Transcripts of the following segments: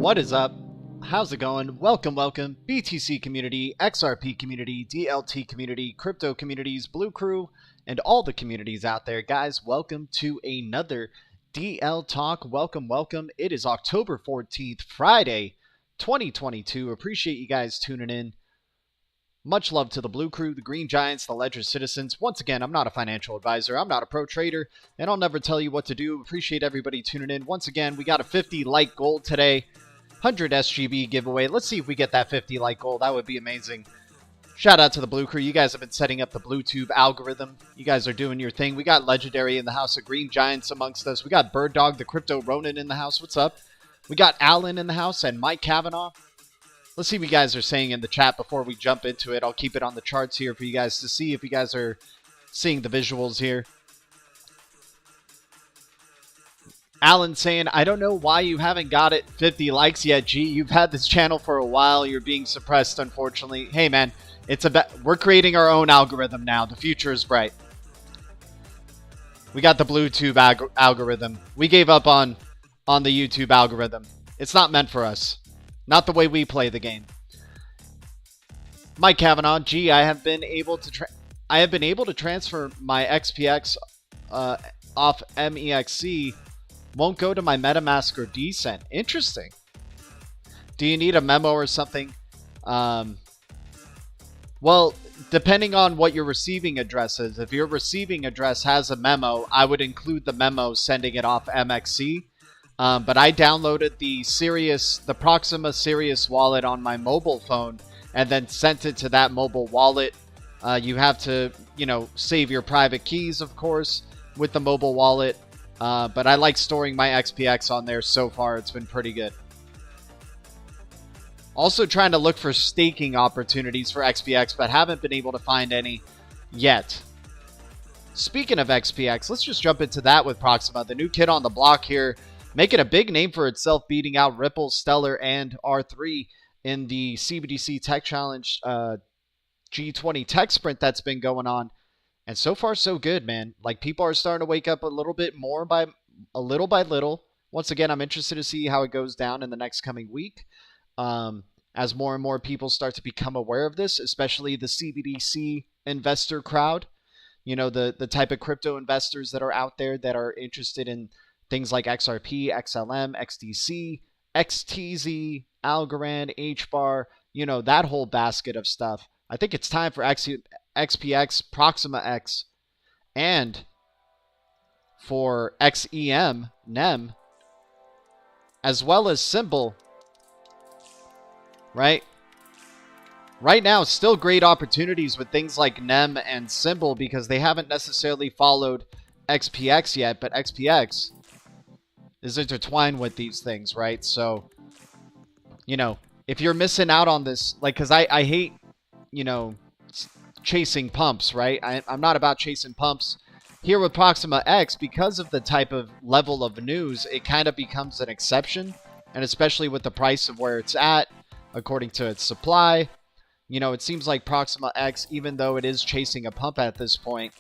What is up? How's it going? Welcome, BTC community, XRP community, DLT community, crypto communities, Blue Crew, and all the communities out there. Guys, welcome to another DL Talk. Welcome. It is October 14th, Friday, 2022. Appreciate you guys tuning in. Much love to the Blue Crew, the Green Giants, the Ledger Citizens. Once again, I'm not a financial advisor. I'm not a pro trader, and I'll never tell you what to do. Appreciate everybody tuning in. Once again, we got a 50 light gold today. 100 SGB giveaway. Let's see if we get that 50 light gold. That would be amazing. Shout out to the Blue Crew. You guys have been setting up the BlueTube algorithm. You guys are doing your thing. We got Legendary in the house, of Green Giants amongst us. We got Bird Dog, the Crypto Ronin in the house. What's up? We got Alan in the house and Mike Kavanaugh. Let's see what you guys are saying in the chat before we jump into it. I'll keep it on the charts here for you guys to see if you guys are seeing the visuals here. Alan saying, I don't know why you haven't got it 50 likes yet, G. You've had this channel for a while. You're being suppressed, unfortunately. Hey, man, we're creating our own algorithm now. The future is bright. We got the BlueTube algorithm. We gave up on the YouTube algorithm. It's not meant for us. Not the way we play the game. Mike Kavanaugh, G, I have been able to transfer my XPX off MEXC. Won't go to my MetaMask or Decent. Interesting. Do you need a memo or something? Well, depending on what your receiving address is. If your receiving address has a memo, I would include the memo sending it off MXC. But I downloaded the Proxima Sirius wallet on my mobile phone and then sent it to that mobile wallet. You have to, save your private keys, of course, with the mobile wallet. But I like storing my XPX on there so far. It's been pretty good. Also trying to look for staking opportunities for XPX, but haven't been able to find any yet. Speaking of XPX, let's just jump into that with Proxima. The new kid on the block here, making a big name for itself, beating out Ripple, Stellar, and R3 in the CBDC Tech Challenge G20 Tech Sprint that's been going on. And so far, so good, man. Like, people are starting to wake up a little bit more by little. Once again, I'm interested to see how it goes down in the next coming week. As more and more people start to become aware of this, especially the CBDC investor crowd. you know, the type of crypto investors that are out there that are interested in things like XRP, XLM, XDC, XTZ, Algorand, HBAR, you know, that whole basket of stuff. I think it's time for XPX, Proxima X, and for XEM, NEM, as well as Symbol, right? Right now, still great opportunities with things like NEM and Symbol because they haven't necessarily followed XPX yet, but XPX is intertwined with these things, right? So, you know, if you're missing out on this, like, because I hate, you know, chasing pumps, right? I'm not about chasing pumps. Here with Proxima X, because of the type of level of news, it kind of becomes an exception, and especially with the price of where it's at, according to its supply. You know, it seems like Proxima X, even though it is chasing a pump at this point,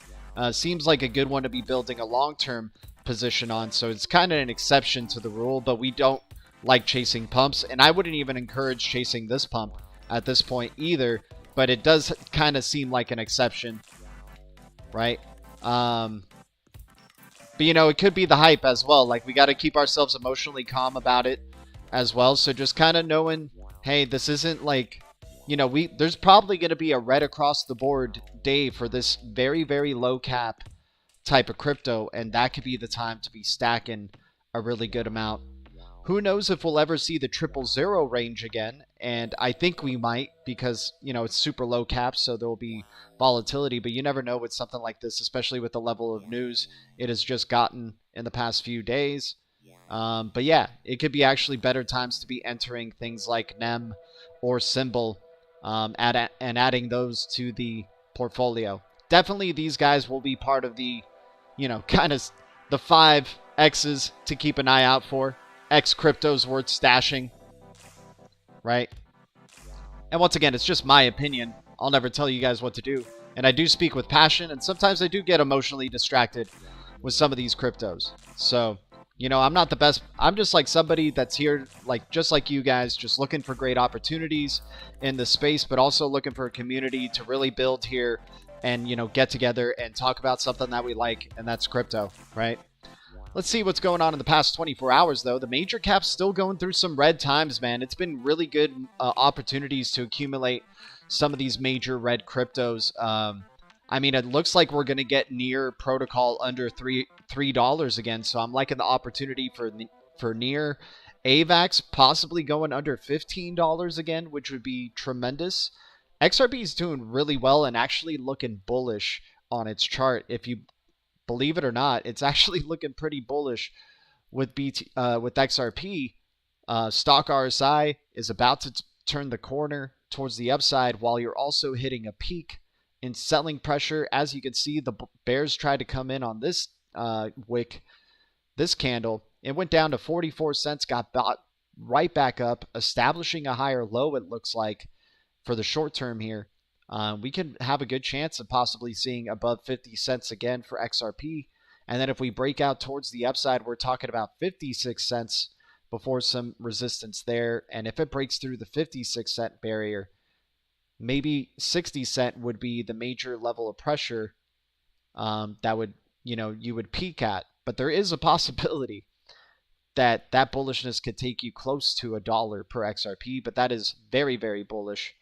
seems like a good one to be building a long-term position on. So it's kind of an exception to the rule, but we don't like chasing pumps. And I wouldn't even encourage chasing this pump at this point either, but it does kind of seem like an exception, right? But, you know, it could be the hype as well. Like, we got to keep ourselves emotionally calm about it as well. So just kind of knowing, hey, this isn't like... You know, there's probably going to be a red across the board day for this very, very low cap type of crypto, and that could be the time to be stacking a really good amount. Who knows if we'll ever see the 000 range again, and I think we might because, you know, it's super low cap, so there will be volatility, but you never know with something like this, especially with the level of news it has just gotten in the past few days. But yeah, it could be actually better times to be entering things like NEM or Symbol, and adding those to the portfolio. Definitely these guys will be part of the, you know, kind of the 5 X's to keep an eye out for. X cryptos worth stashing, right? And once again, it's just my opinion. I'll never tell you guys what to do. And I do speak with passion, and sometimes I do get emotionally distracted with some of these cryptos. So, you know, I'm not the best. I'm just like somebody that's here, like just like you guys, just looking for great opportunities in the space, but also looking for a community to really build here and, you know, get together and talk about something that we like, and that's crypto, right? Let's see what's going on in the past 24 hours, though. The major cap's still going through some red times, man. It's been really good opportunities to accumulate some of these major red cryptos. I mean, it looks like we're going to get near protocol under $3 again, so I'm liking the opportunity for near AVAX possibly going under $15 again, which would be tremendous. XRP is doing really well and actually looking bullish on its chart. If you believe it or not, it's actually looking pretty bullish with XRP. Stock RSI is about to turn the corner towards the upside while you're also hitting a peak in selling pressure. As you can see, the bears tried to come in on this wick, this candle. It went down to 44 cents, got bought right back up, establishing a higher low, it looks like, for the short term here. We can have a good chance of possibly seeing above 50 cents again for XRP. And then if we break out towards the upside, we're talking about 56 cents before some resistance there. And if it breaks through the 56 cent barrier, maybe 60 cent would be the major level of pressure that would, you know, you would peak at. But there is a possibility that that bullishness could take you close to $1 per XRP, but that is very, very bullish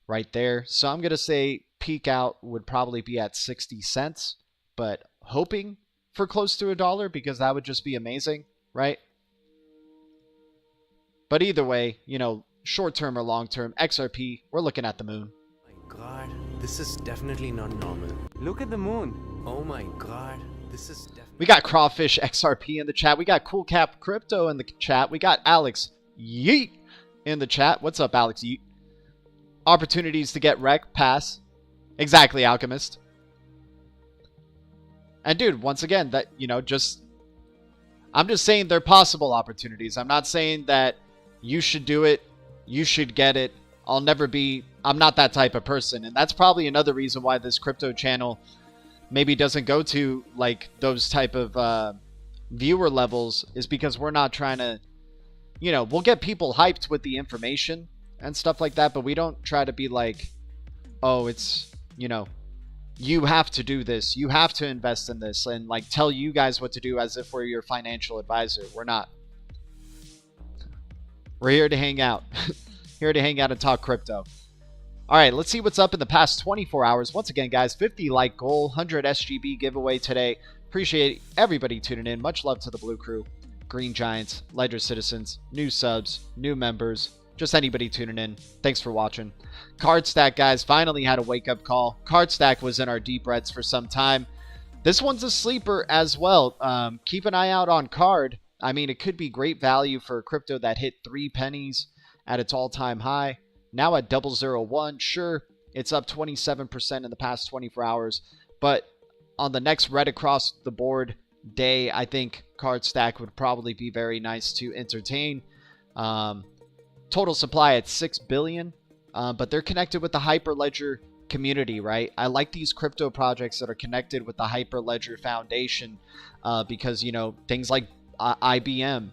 right there. So I'm going to say peak out would probably be at 60 cents, but hoping for close to $1 because that would just be amazing, right? But either way, you know, short term or long term, XRP, we're looking at the moon. Oh my god, this is definitely not normal. Look at the moon. Oh my god, this is definitely... We got Crawfish XRP in the chat. We got Cool Cap Crypto in the chat. We got Alex Yeet in the chat. What's up, Alex Yeet? Opportunities to get wrecked, pass. Exactly, Alchemist. And dude, once again, that, you know, I'm just saying they're possible opportunities. I'm not saying that you should do it, you should get it. I'm not that type of person. And that's probably another reason why this crypto channel maybe doesn't go to like those type of viewer levels, is because we're not trying to, you know, we'll get people hyped with the information and stuff like that, but we don't try to be like, oh, it's, you know, you have to do this. You have to invest in this and like tell you guys what to do as if we're your financial advisor. We're not. We're here to hang out. Here to hang out and talk crypto. All right, let's see what's up in the past 24 hours. Once again, guys, 50 like goal, 100 SGB giveaway today. Appreciate everybody tuning in. Much love to the Blue Crew, Green Giants, Ledger Citizens, new subs, new members, just anybody tuning in. Thanks for watching. Card Stack, guys, finally had a wake-up call. Card Stack was in our deep reds for some time. This one's a sleeper as well. Keep an eye out on Card. I mean, it could be great value for a crypto that hit 3 pennies at its all-time high. Now at 001, sure, it's up 27% in the past 24 hours. But on the next red across the board day, I think Card Stack would probably be very nice to entertain. Total supply at 6 billion, but they're connected with the Hyperledger community, right? I like these crypto projects that are connected with the Hyperledger Foundation because, you know, things like IBM,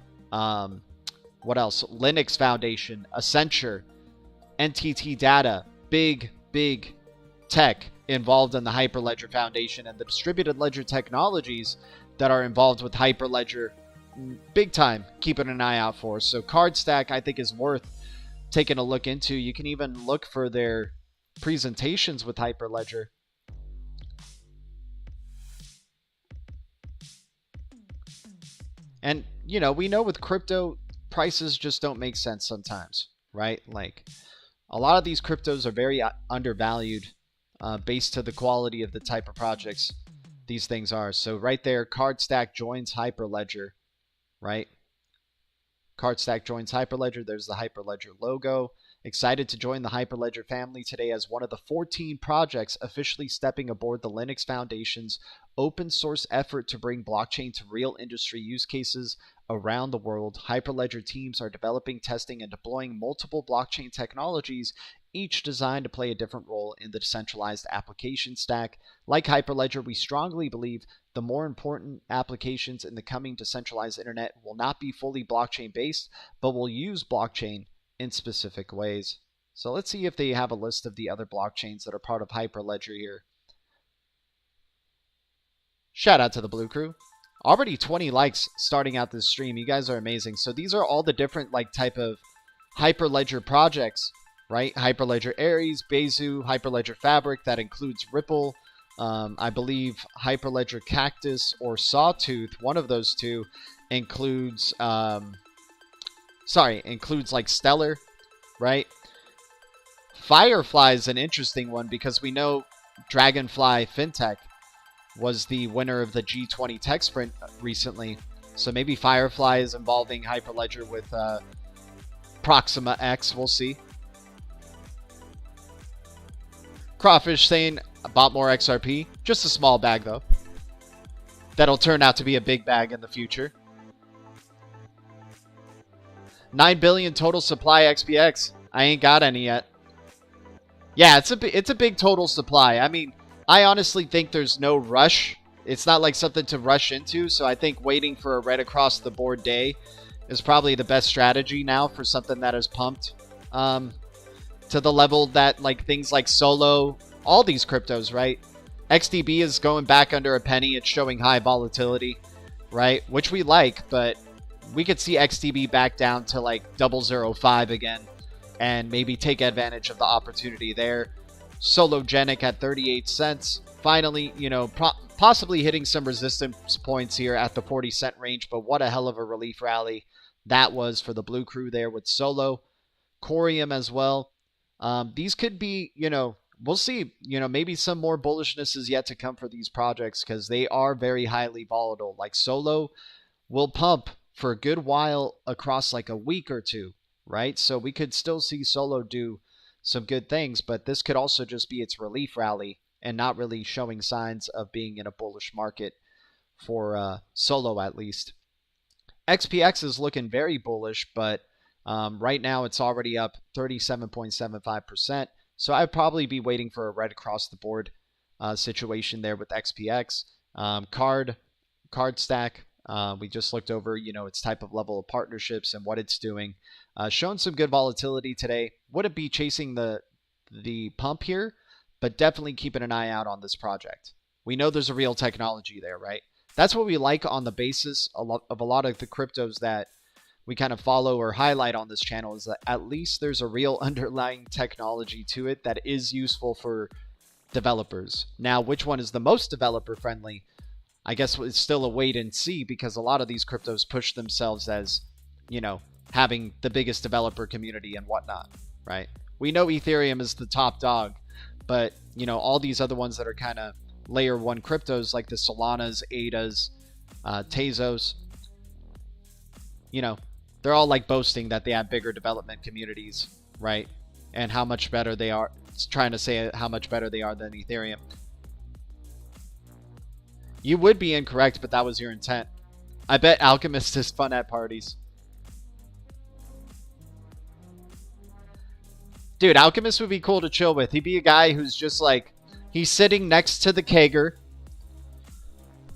what else? Linux Foundation, Accenture, NTT Data, big tech involved in the Hyperledger Foundation, and the distributed ledger technologies that are involved with Hyperledger, big time keeping an eye out for. So Card Stack, I think, is worth taking a look into. You can even look for their presentations with Hyperledger. And, you know, we know with crypto, prices just don't make sense sometimes, right? Like, a lot of these cryptos are very undervalued based to the quality of the type of projects these things are. So right there, Card Stack joins Hyperledger, right? Card Stack joins Hyperledger. There's the Hyperledger logo. Excited to join the Hyperledger family today as one of the 14 projects officially stepping aboard the Linux Foundation's open source effort to bring blockchain to real industry use cases around the world. Hyperledger teams are developing, testing, and deploying multiple blockchain technologies, each designed to play a different role in the decentralized application stack. Like Hyperledger, we strongly believe the more important applications in the coming decentralized internet will not be fully blockchain based, but will use blockchain in specific ways. So let's see if they have a list of the other blockchains that are part of Hyperledger here. Shout out to the Blue Crew. Already 20 likes starting out this stream. You guys are amazing. So these are all the different like type of Hyperledger projects, right? Hyperledger Aries, Bezu, Hyperledger Fabric, that includes Ripple. I believe Hyperledger Cactus or Sawtooth, one of those two, includes includes like Stellar, right? Firefly is an interesting one because we know Dragonfly FinTech was the winner of the G20 Tech Sprint recently. So maybe Firefly is involving Hyperledger with Proxima X. We'll see. Crawfish saying, I bought more XRP. Just a small bag, though. That'll turn out to be a big bag in the future. 9 billion total supply XPX. I ain't got any yet. Yeah, it's a big total supply. I mean, I honestly think there's no rush. It's not like something to rush into, so I think waiting for a red across the board day is probably the best strategy now for something that is pumped to the level that like things like Solo, all these cryptos, right? XDB is going back under a penny. It's showing high volatility, right? Which we like, but we could see XDB back down to like 005 again and maybe take advantage of the opportunity there. Sologenic at 38 cents. Finally, you know, possibly hitting some resistance points here at the 40-cent range, but what a hell of a relief rally that was for the Blue Crew there with Solo. Corium as well. These could be, you know, we'll see. You know, maybe some more bullishness is yet to come for these projects because they are very highly volatile. Like Solo will pump for a good while across like a week or two, right? So we could still see Solo do some good things, but this could also just be its relief rally and not really showing signs of being in a bullish market for Solo at least. XPX is looking very bullish, but right now it's already up 37.75%. So I'd probably be waiting for a red across the board situation there with XPX. Card Stack, we just looked over, you know, its type of level of partnerships and what it's doing. Shown some good volatility today. Wouldn't be chasing the pump here, but definitely keeping an eye out on this project. We know there's a real technology there, right? That's what we like on the basis of a lot of the cryptos that we kind of follow or highlight on this channel, is that at least there's a real underlying technology to it that is useful for developers. Now, which one is the most developer friendly? I guess it's still a wait and see, because a lot of these cryptos push themselves as, you know, having the biggest developer community and whatnot, right? We know Ethereum is the top dog, but, you know, all these other ones that are kind of layer one cryptos like the Solanas, ADAs, Tezos, you know, they're all like boasting that they have bigger development communities, right? And how much better they are. It's trying to say how much better they are than Ethereum. You would be incorrect, but that was your intent. I bet Alchemist is fun at parties. Dude, Alchemist would be cool to chill with. He'd be a guy who's just like, he's sitting next to the kegger.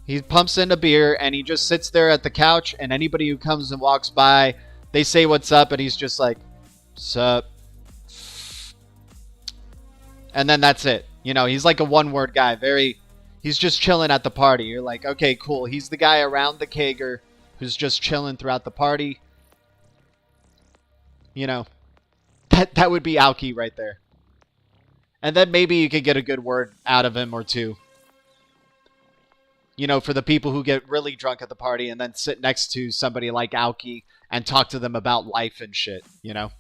He pumps in a beer and he just sits there at the couch, and anybody who comes and walks by, they say what's up, and he's just like, sup. And then that's it. You know, he's like a one-word guy. He's just chilling at the party. You're like, okay, cool. He's the guy around the kegger who's just chilling throughout the party. You know, that would be Alki right there. And then maybe you could get a good word out of him or two. You know, for the people who get really drunk at the party and then sit next to somebody like Alki and talk to them about life and shit, you know?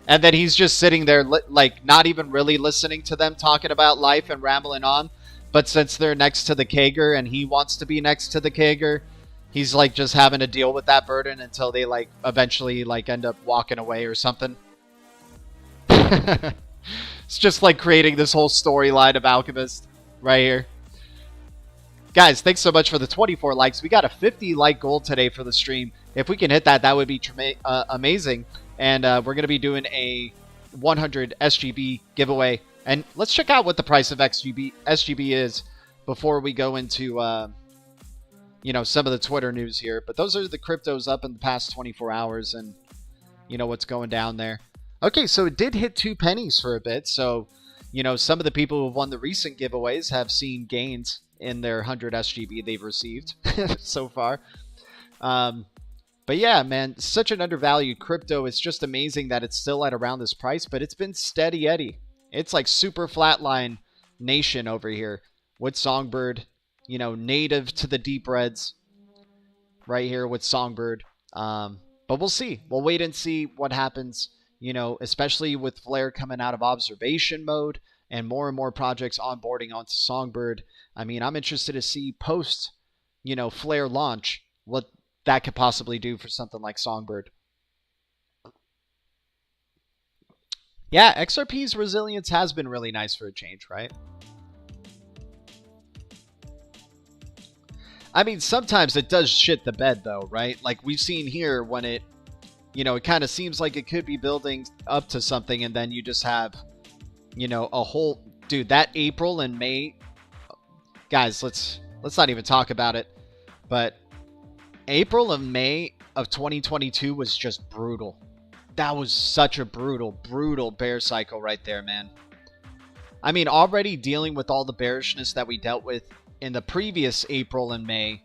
And then he's just sitting there, like, not even really listening to them talking about life and rambling on. But since they're next to the kegger and he wants to be next to the kegger, he's, like, just having to deal with that burden until they, like, eventually, like, end up walking away or something. It's just, like, creating this whole storyline of Alchemist right here. Guys, thanks so much for the 24 likes. We got a 50-like goal today for the stream. If we can hit that, that would be amazing. And we're going to be doing a 100 SGB giveaway. And let's check out what the price of SGB is before we go into, you know, some of the Twitter news here. But those are the cryptos up in the past 24 hours and, you know, what's going down there. Okay, so it did hit 2 pennies for a bit. So, you know, some of the people who have won the recent giveaways have seen gains in their 100 SGB they've received so far. But yeah, man, such an undervalued crypto. It's just amazing that it's still at around this price, but it's been steady Eddie. It's like super flatline nation over here with Songbird, you know, native to the deep reds right here with Songbird. But we'll see. We'll wait and see what happens, you know, especially with Flare coming out of observation mode and more projects onboarding onto Songbird. I mean, I'm interested to see post, you know, Flare launch, what that could possibly do for something like Songbird. Yeah, XRP's resilience has been really nice for a change, right? I mean, sometimes it does shit the bed, though, right? Like we've seen here when it, you know, it kind of seems like it could be building up to something, and then you just have, you know, a whole... Dude, that April and May... Guys, let's not even talk about it. But April and May of 2022 was just brutal. That was such a brutal bear cycle right there, man. I mean, already dealing with all the bearishness that we dealt with in the previous April and May.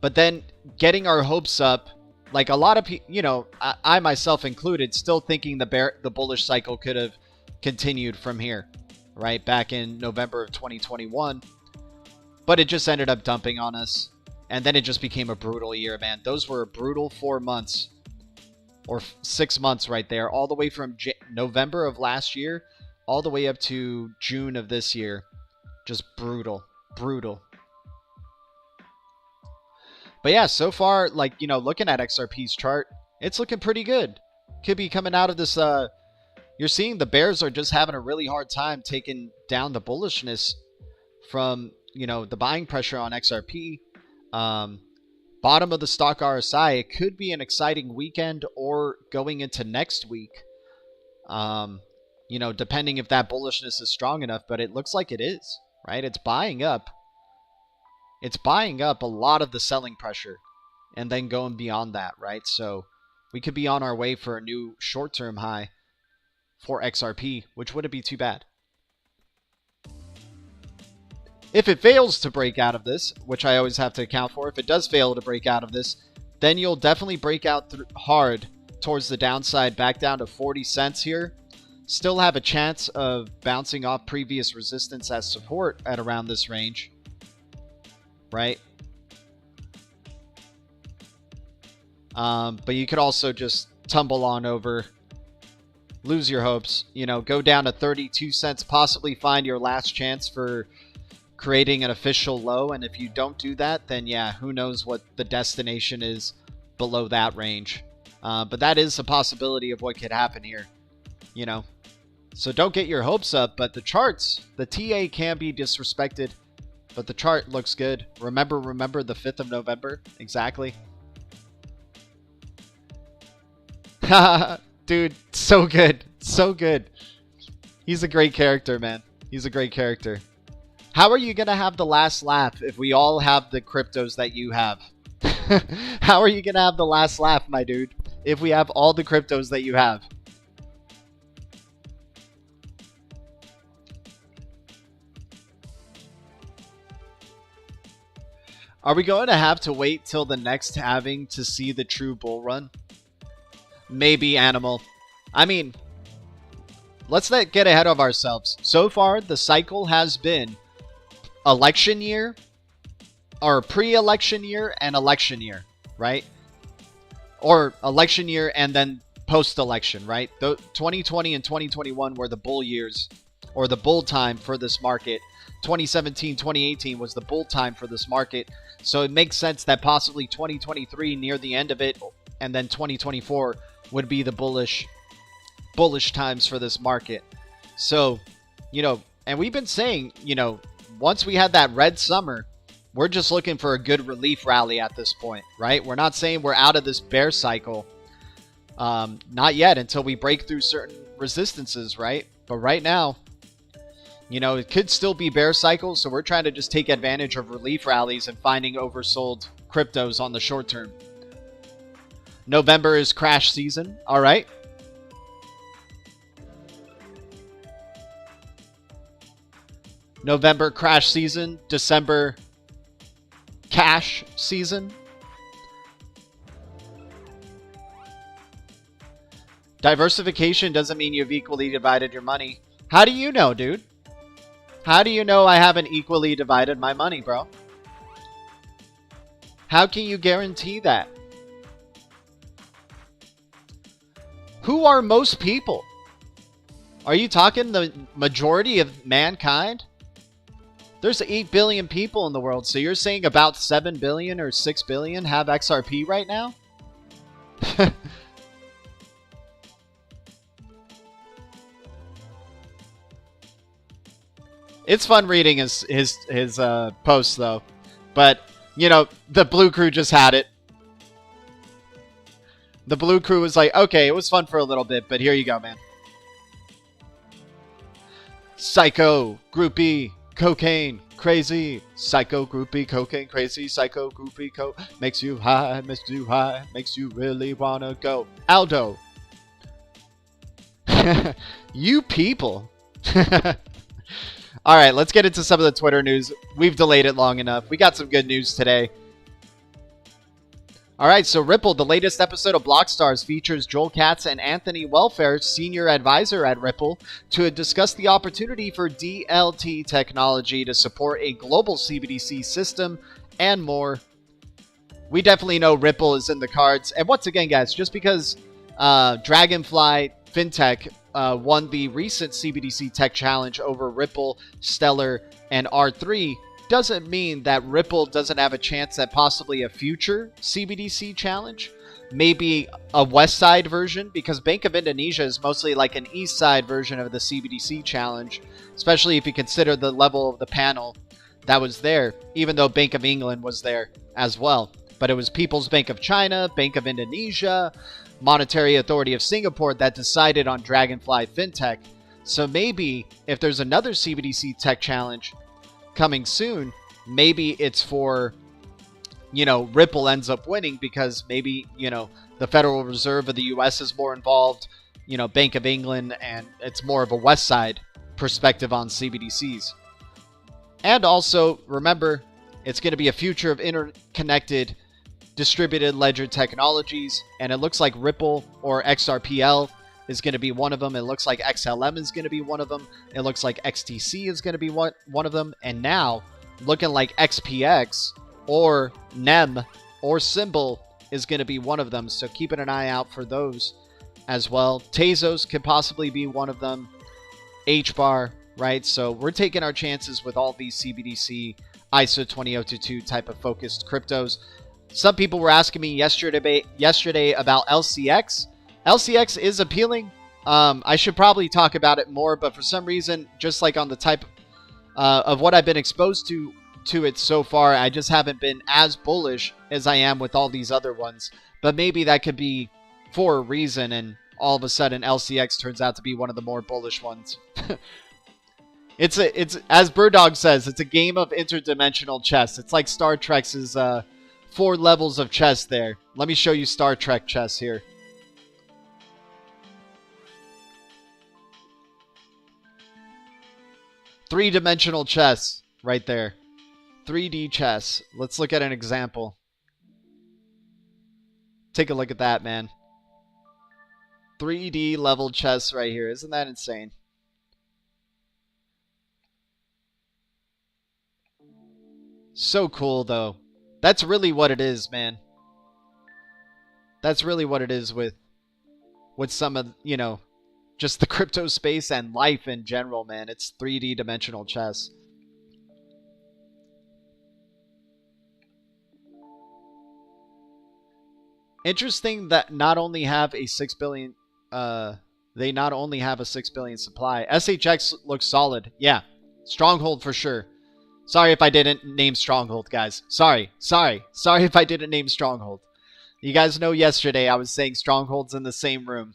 But then getting our hopes up, like a lot of people, you know, I myself included, still thinking the bullish cycle could have continued from here, right? Back in November of 2021. But it just ended up dumping on us. And then it just became a brutal year, man. Those were a brutal 4 months. Or 6 months right there. All the way from November of last year, all the way up to June of this year. Just brutal. But yeah, so far, like, you know, looking at XRP's chart, it's looking pretty good. Could be coming out of this, you're seeing the bears are just having a really hard time taking down the bullishness from, you know, the buying pressure on XRP. Bottom of the stock RSI, it could be an exciting weekend or going into next week. You know, depending if that bullishness is strong enough, but it looks like it is, right? It's buying up. It's buying up a lot of the selling pressure and then going beyond that, right? So We could be on our way for a new short-term high for XRP, which wouldn't be too bad. If it fails to break out of this, which I always have to account for, if it does fail to break out of this, then you'll definitely break out hard towards the downside, back down to 40 cents here. Still have a chance of bouncing off previous resistance as support at around this range, right? But you could also just tumble on over, lose your hopes, you know, go down to 32 cents, possibly find your last chance for creating an official low. And if you don't do that, then yeah, who knows what the destination is below that range. But that is a possibility of what could happen here, you know. So don't get your hopes up, but the charts, the TA can be disrespected, but the chart looks good. Remember the 5th of November? Exactly. Dude, so good. So good. He's a great character, man. He's a great character. How are you going to have the last laugh if we all have the cryptos that you have? How are you going to have the last laugh, my dude, if we have all the cryptos that you have? Are we going to have to wait till the next halving to see the true bull run? Maybe, Animal. I mean, let's not get ahead of ourselves. So far, the cycle has been election year, or pre-election year and election year, right? Or election year and then post-election, right? 2020 and 2021 were the bull years, or the bull time for this market. 2017, 2018 was the bull time for this market. So it makes sense that possibly 2023 near the end of it, and then 2024 would be the bullish times for this market. So, you know, and we've been saying, you know, once we had that red summer, we're just looking for a good relief rally at this point, right? We're not saying we're out of this bear cycle. Not yet, until we break through certain resistances, right? But right now, you know, it could still be bear cycles, so we're trying to just take advantage of relief rallies and finding oversold cryptos on the short term. November is crash season. All right. November crash season. December cash season. Diversification doesn't mean you've equally divided your money. How do you know, dude? How do you know I haven't equally divided my money, bro? How can you guarantee that? Who are most people? Are you talking the majority of mankind? There's 8 billion people in the world, so you're saying about 7 billion or 6 billion have XRP right now? It's fun reading his posts, though. But, you know, the Blue Crew just had it. The Blue Crew was like, okay, it was fun for a little bit, but here you go, man. Psycho, groupie, cocaine, crazy. Psycho, groupie, cocaine, crazy. Psycho, groupie, makes you high, makes you really wanna go. Aldo. You people. All right, let's get into some of the Twitter news. We've delayed it long enough. We got some good news today. All right, so Ripple, the latest episode of Blockstars features Joel Katz and Anthony Welfare, senior advisor at Ripple, to discuss the opportunity for DLT technology to support a global CBDC system and more. We definitely know Ripple is in the cards. And once again, guys, just because Dragonfly FinTech won the recent CBDC Tech Challenge over Ripple, Stellar, and R3 doesn't mean that Ripple doesn't have a chance at possibly a future CBDC challenge. Maybe a West Side version, because Bank of Indonesia is mostly like an East Side version of the CBDC challenge, especially if you consider the level of the panel that was there, even though Bank of England was there as well. But it was People's Bank of China, Bank of Indonesia, Monetary Authority of Singapore that decided on Dragonfly FinTech. So maybe if there's another CBDC Tech Challenge coming soon, maybe it's for, you know, Ripple ends up winning because maybe, you know, The Federal Reserve of the U.S. is more involved, you know, Bank of England, and it's more of a West Side perspective on CBDCs. And also, remember, it's going to be a future of interconnected distributed ledger technologies, and it looks like Ripple or XRPL is going to be one of them. It looks like XLM is going to be one of them. It looks like XTC is going to be one of them. And now, looking like XPX or NEM or Symbol is going to be one of them. So keeping an eye out for those as well. Tezos could possibly be one of them. HBAR, right? So we're taking our chances with all these CBDC ISO 20022 type of focused cryptos. Some people were asking me yesterday about LCX. LCX is appealing. I should probably talk about it more, but for some reason, just like on the type of what I've been exposed to it so far, I just haven't been as bullish as I am with all these other ones. But maybe that could be for a reason, and all of a sudden LCX turns out to be one of the more bullish ones. It's as Birdog says, it's a game of interdimensional chess. It's like Star Trek's 4 levels of chess there. Let me show you Star Trek chess here. Three-dimensional chess right there. 3D chess. Let's look at an example. Take a look at that, man. 3D level chess right here. Isn't that insane? So cool, though. That's really what it is, man. That's really what it is with some of, you know, just the crypto space and life in general, man. It's 3D dimensional chess. Interesting that not only have a 6 billion they not only have a 6 billion supply. SHX looks solid. Yeah. Stronghold for sure. Sorry if I didn't name Stronghold, guys. Sorry if I didn't name Stronghold. You guys know yesterday I was saying Stronghold's in the same room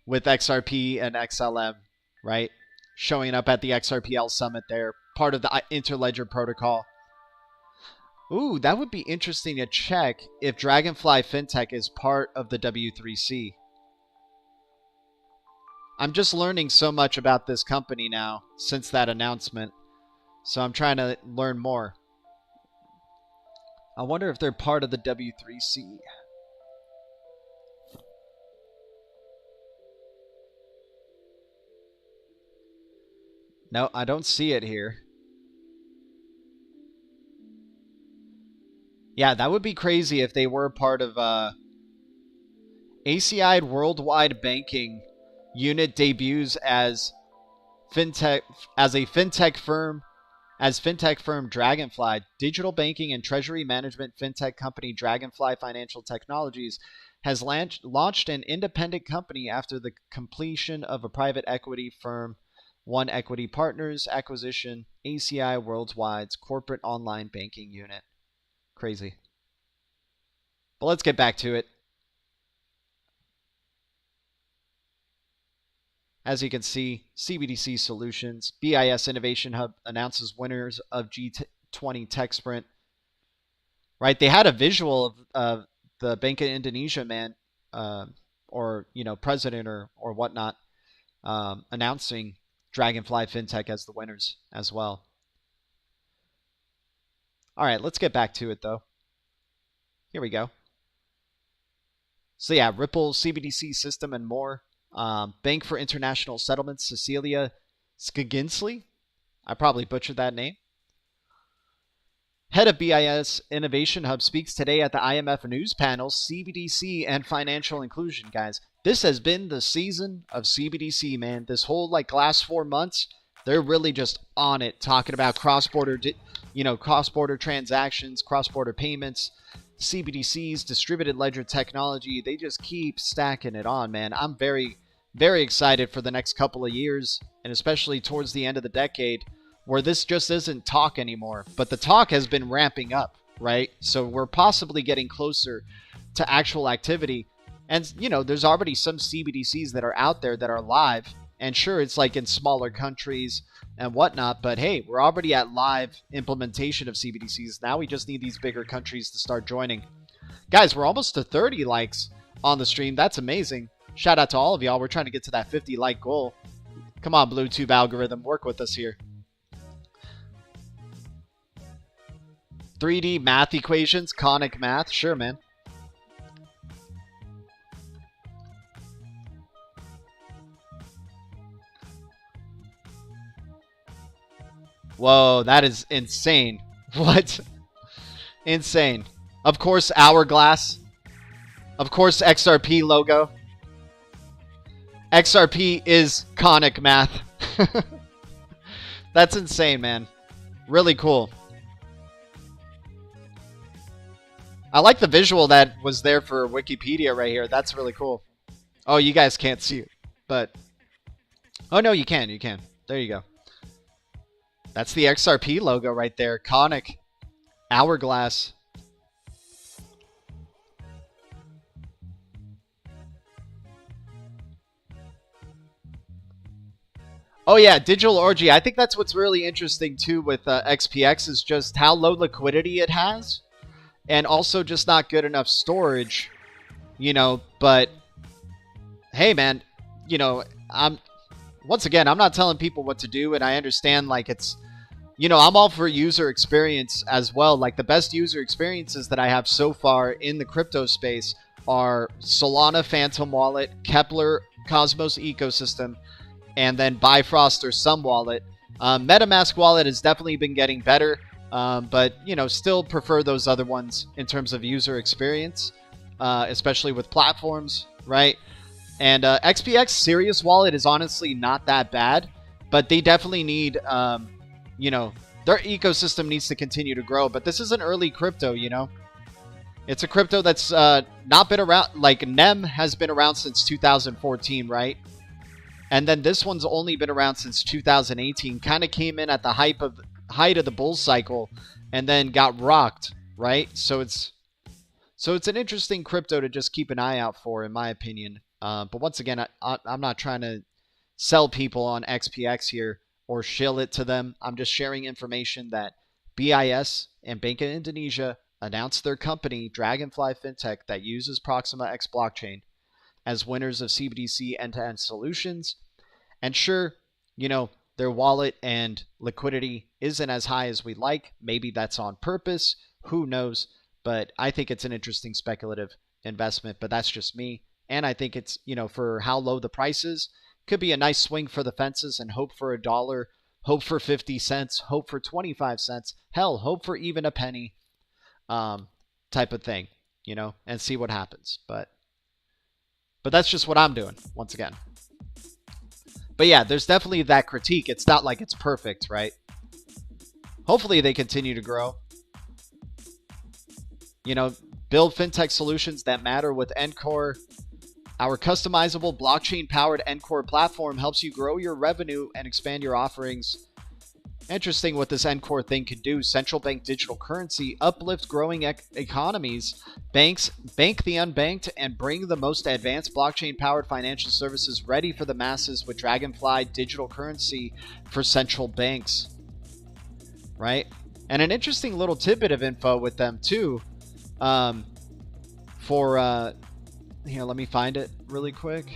with XRP and XLM, right? Showing up at the XRPL summit there. Part of the Interledger protocol. Ooh, that would be interesting to check if Dragonfly Fintech is part of the W3C. I'm just learning so much about this company now since that announcement. So I'm trying to learn more. I wonder if they're part of the W3C. No, I don't see it here. Yeah, that would be crazy if they were part of ACI Worldwide Banking Unit debuts as a fintech firm. As fintech firm Dragonfly, digital banking and treasury management fintech company Dragonfly Financial Technologies has launched an independent company after the completion of a private equity firm, One Equity Partners acquisition, ACI Worldwide's corporate online banking unit. Crazy. But let's get back to it. As you can see, CBDC Solutions, BIS Innovation Hub announces winners of G20 Tech Sprint. Right, they had a visual of the Bank of Indonesia man, or you know, president or whatnot, announcing Dragonfly Fintech as the winners as well. All right, let's get back to it though. Here we go. So yeah, Ripple, CBDC system, and more. Bank for International Settlements, Cecilia Skaginsley. I probably butchered that name. Head of BIS Innovation Hub speaks today at the IMF News Panel, CBDC and Financial Inclusion, guys. This has been the season of CBDC, man. This whole last 4 months, they're really just on it, talking about cross-border, cross-border transactions, cross-border payments, CBDCs, distributed ledger technology. They just keep stacking it on, man. I'm very, very excited for the next couple of years, and especially towards the end of the decade, where this just isn't talk anymore. But the talk has been ramping up, right? So we're possibly getting closer to actual activity. And, you know, there's already some CBDCs that are out there that are live. And sure, it's like in smaller countries and whatnot, but hey, we're already at live implementation of CBDCs. Now we just need these bigger countries to start joining. Guys, we're almost to 30 likes. on the stream. That's amazing. Shout out to all of y'all. We're trying to get to that 50 like goal. Come on, BlueTube algorithm. Work with us here. 3D math equations. Conic math. Sure, man. Whoa, that is insane. What? Insane. Of course, hourglass. Of course, XRP logo. XRP is conic math. That's insane, man. Really cool. I like the visual that was there for Wikipedia right here. That's really cool. Oh, you guys can't see it, but... Oh, no, you can. You can. There you go. That's the XRP logo right there. Conic. Hourglass. Oh yeah, Digital Orgy. I think that's what's really interesting too with XPX is just how low liquidity it has. And also just not good enough storage. You know, but... Hey man, you know, once again, I'm not telling people what to do, and I understand, like, it's, you know, I'm all for user experience as well. Like, the best user experiences that I have so far in the crypto space are Solana Phantom Wallet, Kepler Cosmos ecosystem, and then Bifrost or Sum Wallet. MetaMask Wallet has definitely been getting better, but, you know, still prefer those other ones in terms of user experience, especially with platforms, right? And XPX Sirius Wallet is honestly not that bad, but they definitely need, you know, their ecosystem needs to continue to grow. But this is an early crypto, you know. It's a crypto that's not been around, like NEM has been around since 2014, right? And then this one's only been around since 2018. Kind of came in at the height of the bull cycle and then got rocked, right? So it's an interesting crypto to just keep an eye out for, in my opinion. But once again, I'm not trying to sell people on XPX here or shill it to them. I'm just sharing information that BIS and Bank of Indonesia announced their company, Dragonfly Fintech, that uses Proxima X blockchain as winners of CBDC end-to-end solutions. And sure, you know, their wallet and liquidity isn't as high as we like. Maybe that's on purpose. Who knows? But I think it's an interesting speculative investment, but that's just me. And I think it's, you know, for how low the price is, could be a nice swing for the fences and hope for $1, hope for 50 cents, hope for 25 cents, hell, hope for even a penny, type of thing, you know, and see what happens. But that's just what I'm doing, once again. But yeah, there's definitely that critique. It's not like it's perfect, right? Hopefully they continue to grow. You know, build fintech solutions that matter with Encore. Our customizable blockchain-powered Encore platform helps you grow your revenue and expand your offerings. Interesting what this Encore thing can do. Central bank digital currency, uplift growing economies, banks bank the unbanked, and bring the most advanced blockchain-powered financial services ready for the masses with Dragonfly digital currency for central banks. Right? And an interesting little tidbit of info with them too. Here, let me find it really quick.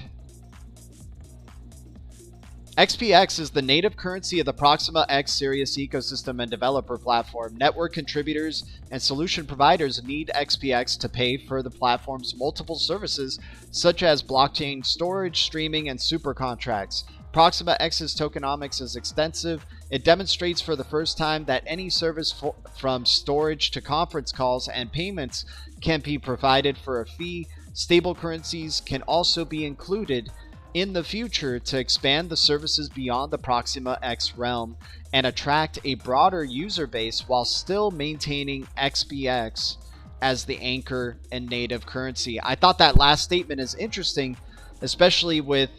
XPX is the native currency of the Proxima X Sirius ecosystem and developer platform. Network contributors and solution providers need XPX to pay for the platform's multiple services, such as blockchain storage, streaming, and super contracts. Proxima X's tokenomics is extensive. It demonstrates for the first time that any service from storage to conference calls and payments can be provided for a fee. Stable currencies can also be included in the future to expand the services beyond the Proxima X realm and attract a broader user base while still maintaining XPX as the anchor and native currency. I thought that last statement is interesting, especially with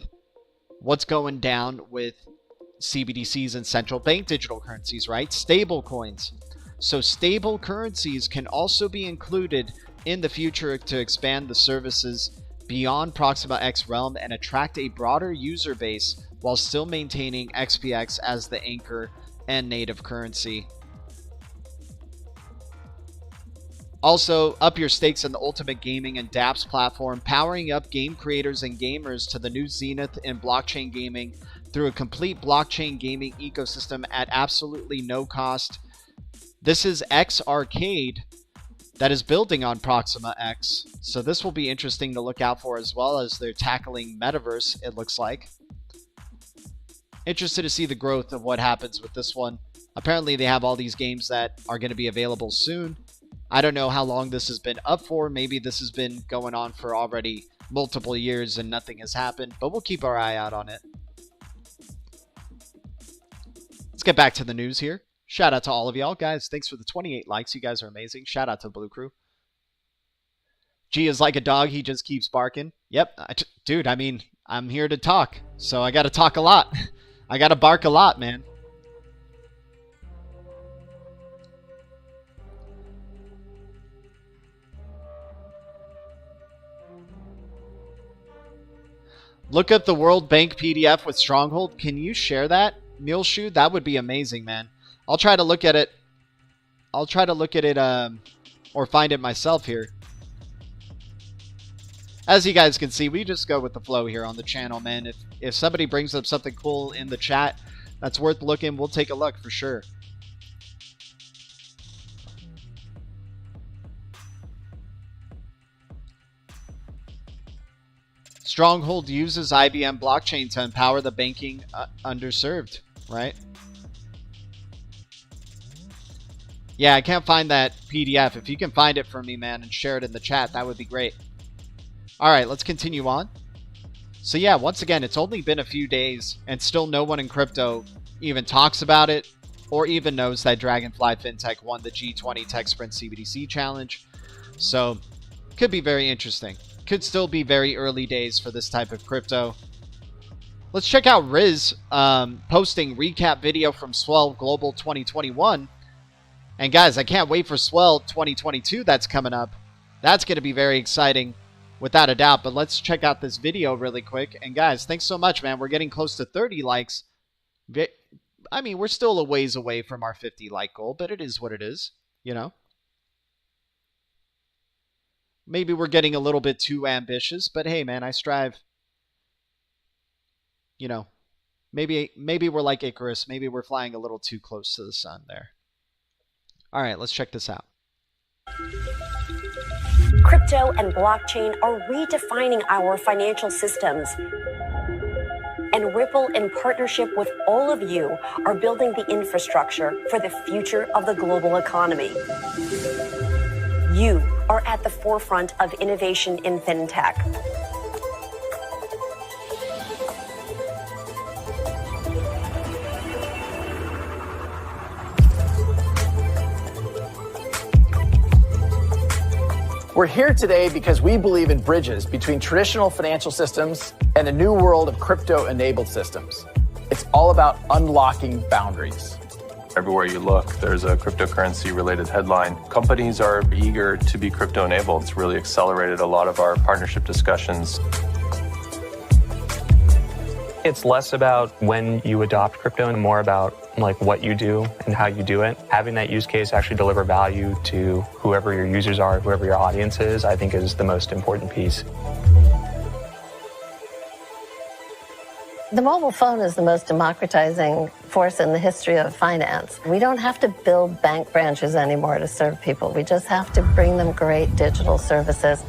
what's going down with CBDCs and central bank digital currencies, right? Stable coins. So stable currencies can also be included in the future to expand the services beyond Proxima X realm and attract a broader user base while still maintaining XPX as the anchor and native currency. Also, up your stakes in the ultimate gaming and dApps platform, powering up game creators and gamers to the new zenith in blockchain gaming through a complete blockchain gaming ecosystem at absolutely no cost. This is X Arcade that is building on Proxima X, so this will be interesting to look out for, as well as they're tackling Metaverse, it looks like. Interested to see the growth of what happens with this one. Apparently they have all these games that are going to be available soon. I don't know how long this has been up for. Maybe this has been going on for already multiple years and nothing has happened, but we'll keep our eye out on it. Let's get back to the news here. Shout out to all of y'all. Guys, thanks for the 28 likes. You guys are amazing. Shout out to BLUECREW. G is like a dog. He just keeps barking. Yep. Dude, I mean, I'm here to talk, so I got to talk a lot. I got to bark a lot, man. Look up the World Bank PDF with Stronghold. Can you share that, Muleshoe? That would be amazing, man. I'll try to look at it. Or find it myself here. As you guys can see, we just go with the flow here on the channel, man. If somebody brings up something cool in the chat that's worth looking, we'll take a look for sure. Stronghold uses IBM blockchain to empower the banking underserved, right? Yeah, I can't find that PDF. If you can find it for me, man, and share it in the chat, that would be great. All right, let's continue on. So yeah, once again, it's only been a few days and still no one in crypto even talks about it or even knows that Dragonfly FinTech won the G20 Tech Sprint CBDC challenge. So could be very interesting. Could still be very early days for this type of crypto. Let's check out Riz posting recap video from Swell Global 2021. And guys, I can't wait for Swell 2022 that's coming up. That's going to be very exciting, without a doubt. But let's check out this video really quick. And guys, thanks so much, man. We're getting close to 30 likes. I mean, we're still a ways away from our 50 like goal, but it is what it is, you know. Maybe we're getting a little bit too ambitious, but hey, man, I strive. You know, maybe we're like Icarus. Maybe we're flying a little too close to the sun there. All right, let's check this out. Crypto and blockchain are redefining our financial systems. And Ripple, in partnership with all of you, are building the infrastructure for the future of the global economy. You are at the forefront of innovation in fintech. We're here today because we believe in bridges between traditional financial systems and the new world of crypto-enabled systems. It's all about unlocking boundaries. Everywhere you look, there's a cryptocurrency-related headline. Companies are eager to be crypto-enabled. It's really accelerated a lot of our partnership discussions. It's less about when you adopt crypto and more about like what you do and how you do it. Having that use case actually deliver value to whoever your users are, whoever your audience is, I think is the most important piece. The mobile phone is the most democratizing force in the history of finance. We don't have to build bank branches anymore to serve people. We just have to bring them great digital services.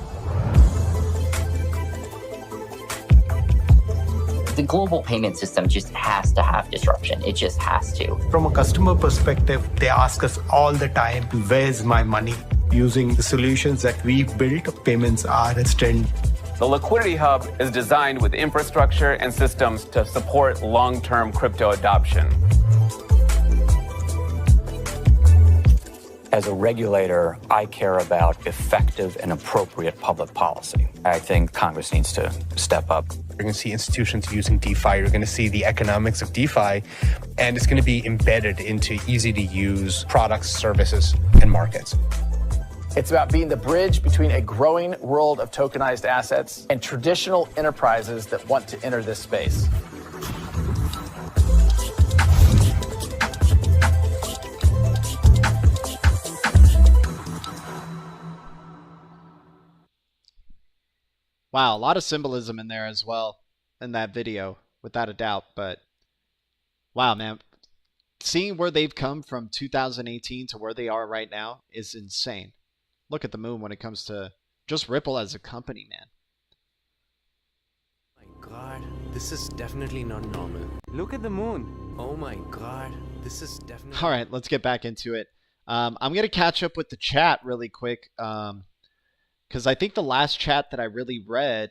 The global payment system just has to have disruption. It just has to. From a customer perspective, they ask us all the time, where's my money? Using the solutions that we've built, payments are instant. The Liquidity Hub is designed with infrastructure and systems to support long-term crypto adoption. As a regulator, I care about effective and appropriate public policy. I think Congress needs to step up. You're going to see institutions using DeFi. You're going to see the economics of DeFi, and it's going to be embedded into easy-to-use products, services, and markets. It's about being the bridge between a growing world of tokenized assets and traditional enterprises that want to enter this space. Wow, a lot of symbolism in there as well in that video, without a doubt. But wow, man, seeing where they've come from 2018 to where they are right now is insane. Look at the moon when it comes to just Ripple as a company, man. My God, this is definitely not normal. Look at the moon. Oh my God, this is definitely... All right, let's get back into it. I'm going to catch up with the chat really quick. Because I think the last chat that I really read,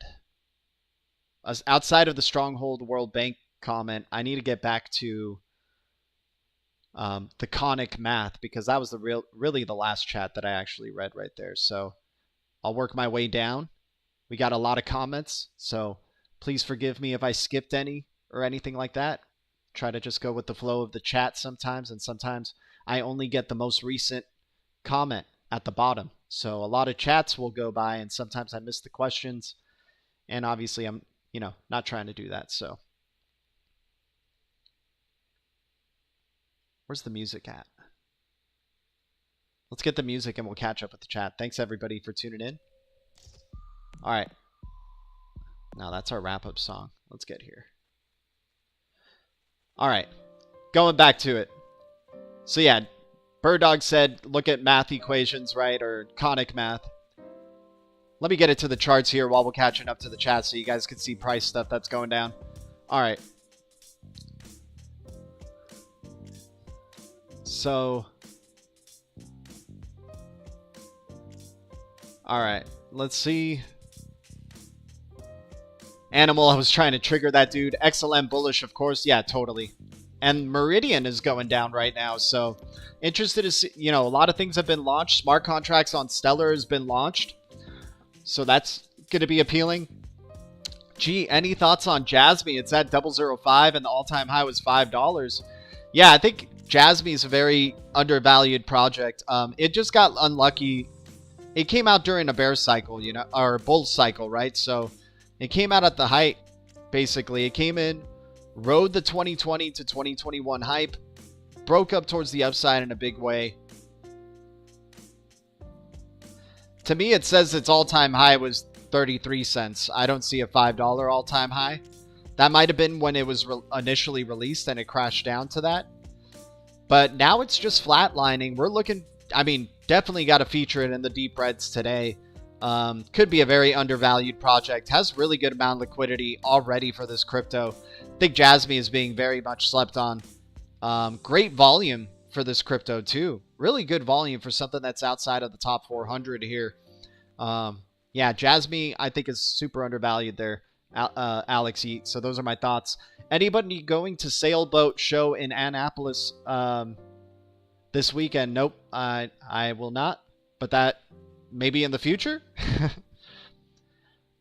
outside of the Stronghold World Bank comment, I need to get back to the conic math, because that was really the last chat that I actually read right there. So I'll work my way down. We got a lot of comments, so please forgive me if I skipped any or anything like that. Try to just go with the flow of the chat sometimes, and sometimes I only get the most recent comment at the bottom. So a lot of chats will go by, and sometimes I miss the questions. And obviously I'm, not trying to do that. So where's the music at? Let's get the music and we'll catch up with the chat. Thanks everybody for tuning in. All right. Now that's our wrap-up song. Let's get here. All right. Going back to it. So yeah, Bird Dog said, look at math equations, right? Or conic math. Let me get it to the charts here while we're catching up to the chat so you guys can see price stuff that's going down. All right. So, all right. Let's see. Animal, I was trying to trigger that dude. XLM bullish, of course. Yeah, totally. And Meridian is going down right now, so interested to see, a lot of things have been launched. Smart contracts on Stellar has been launched, so that's going to be appealing. Gee, any thoughts on Jasmy? It's at 005 and the all-time high was $5. Yeah, I think Jasmy is a very undervalued project. It just got unlucky. It came out during a bear cycle, or a bull cycle, right? So it came out at the height, basically. It came in, rode the 2020 to 2021 hype, broke up towards the upside in a big way. To me, it says its all-time high was 33 cents. I don't see a $5 all-time high. That might have been when it was initially released and it crashed down to that. But now it's just flatlining. We're looking, definitely got to feature it in the deep reds today. Could be a very undervalued project. Has really good amount of liquidity already for this crypto. I think Jasmy is being very much slept on. Great volume for this crypto too. Really good volume for something that's outside of the top 400 here. Yeah, Jasmy I think is super undervalued there. Alex Eat. So those are my thoughts. Anybody going to Sailboat Show in Annapolis this weekend? Nope, I will not. But that maybe in the future.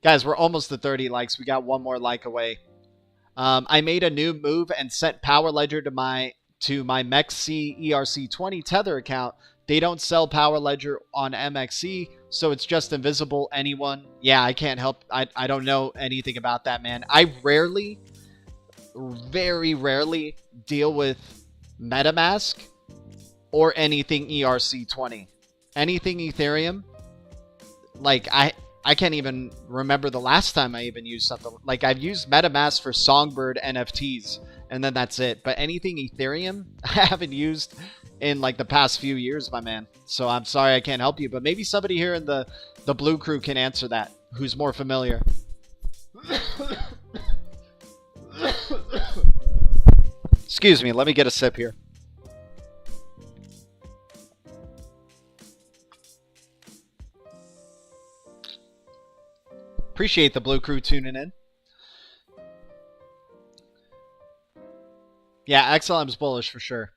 Guys, we're almost to 30 likes. We got one more like away. I made a new move and sent Power Ledger to my MEXC ERC20 Tether account. They don't sell Power Ledger on MXC, so it's just invisible. Anyone? Yeah, I can't help. I don't know anything about that, man. I rarely, very rarely deal with MetaMask or anything ERC20. Anything Ethereum, like I can't even remember the last time I even used something. Like I've used MetaMask for Songbird NFTs, and then that's it. But anything Ethereum, I haven't used in like the past few years, my man. So I'm sorry I can't help you. But maybe somebody here in the Blue Crew can answer that, who's more familiar. Excuse me, let me get a sip here. Appreciate the Blue Crew tuning in. Yeah, XLM's bullish for sure.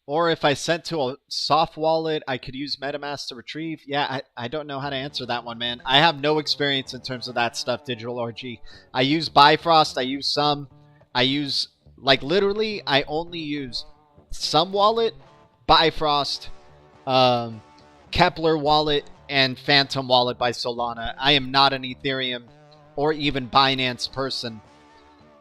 Or if I sent to a soft wallet, I could use MetaMask to retrieve. Yeah, I don't know how to answer that one, man. I have no experience in terms of that stuff, Digital RG. I use Bifrost. I use some. I use, like, literally, I only use some wallet, Bifrost, Kepler wallet, and Phantom wallet by Solana. I am not an Ethereum or even Binance person.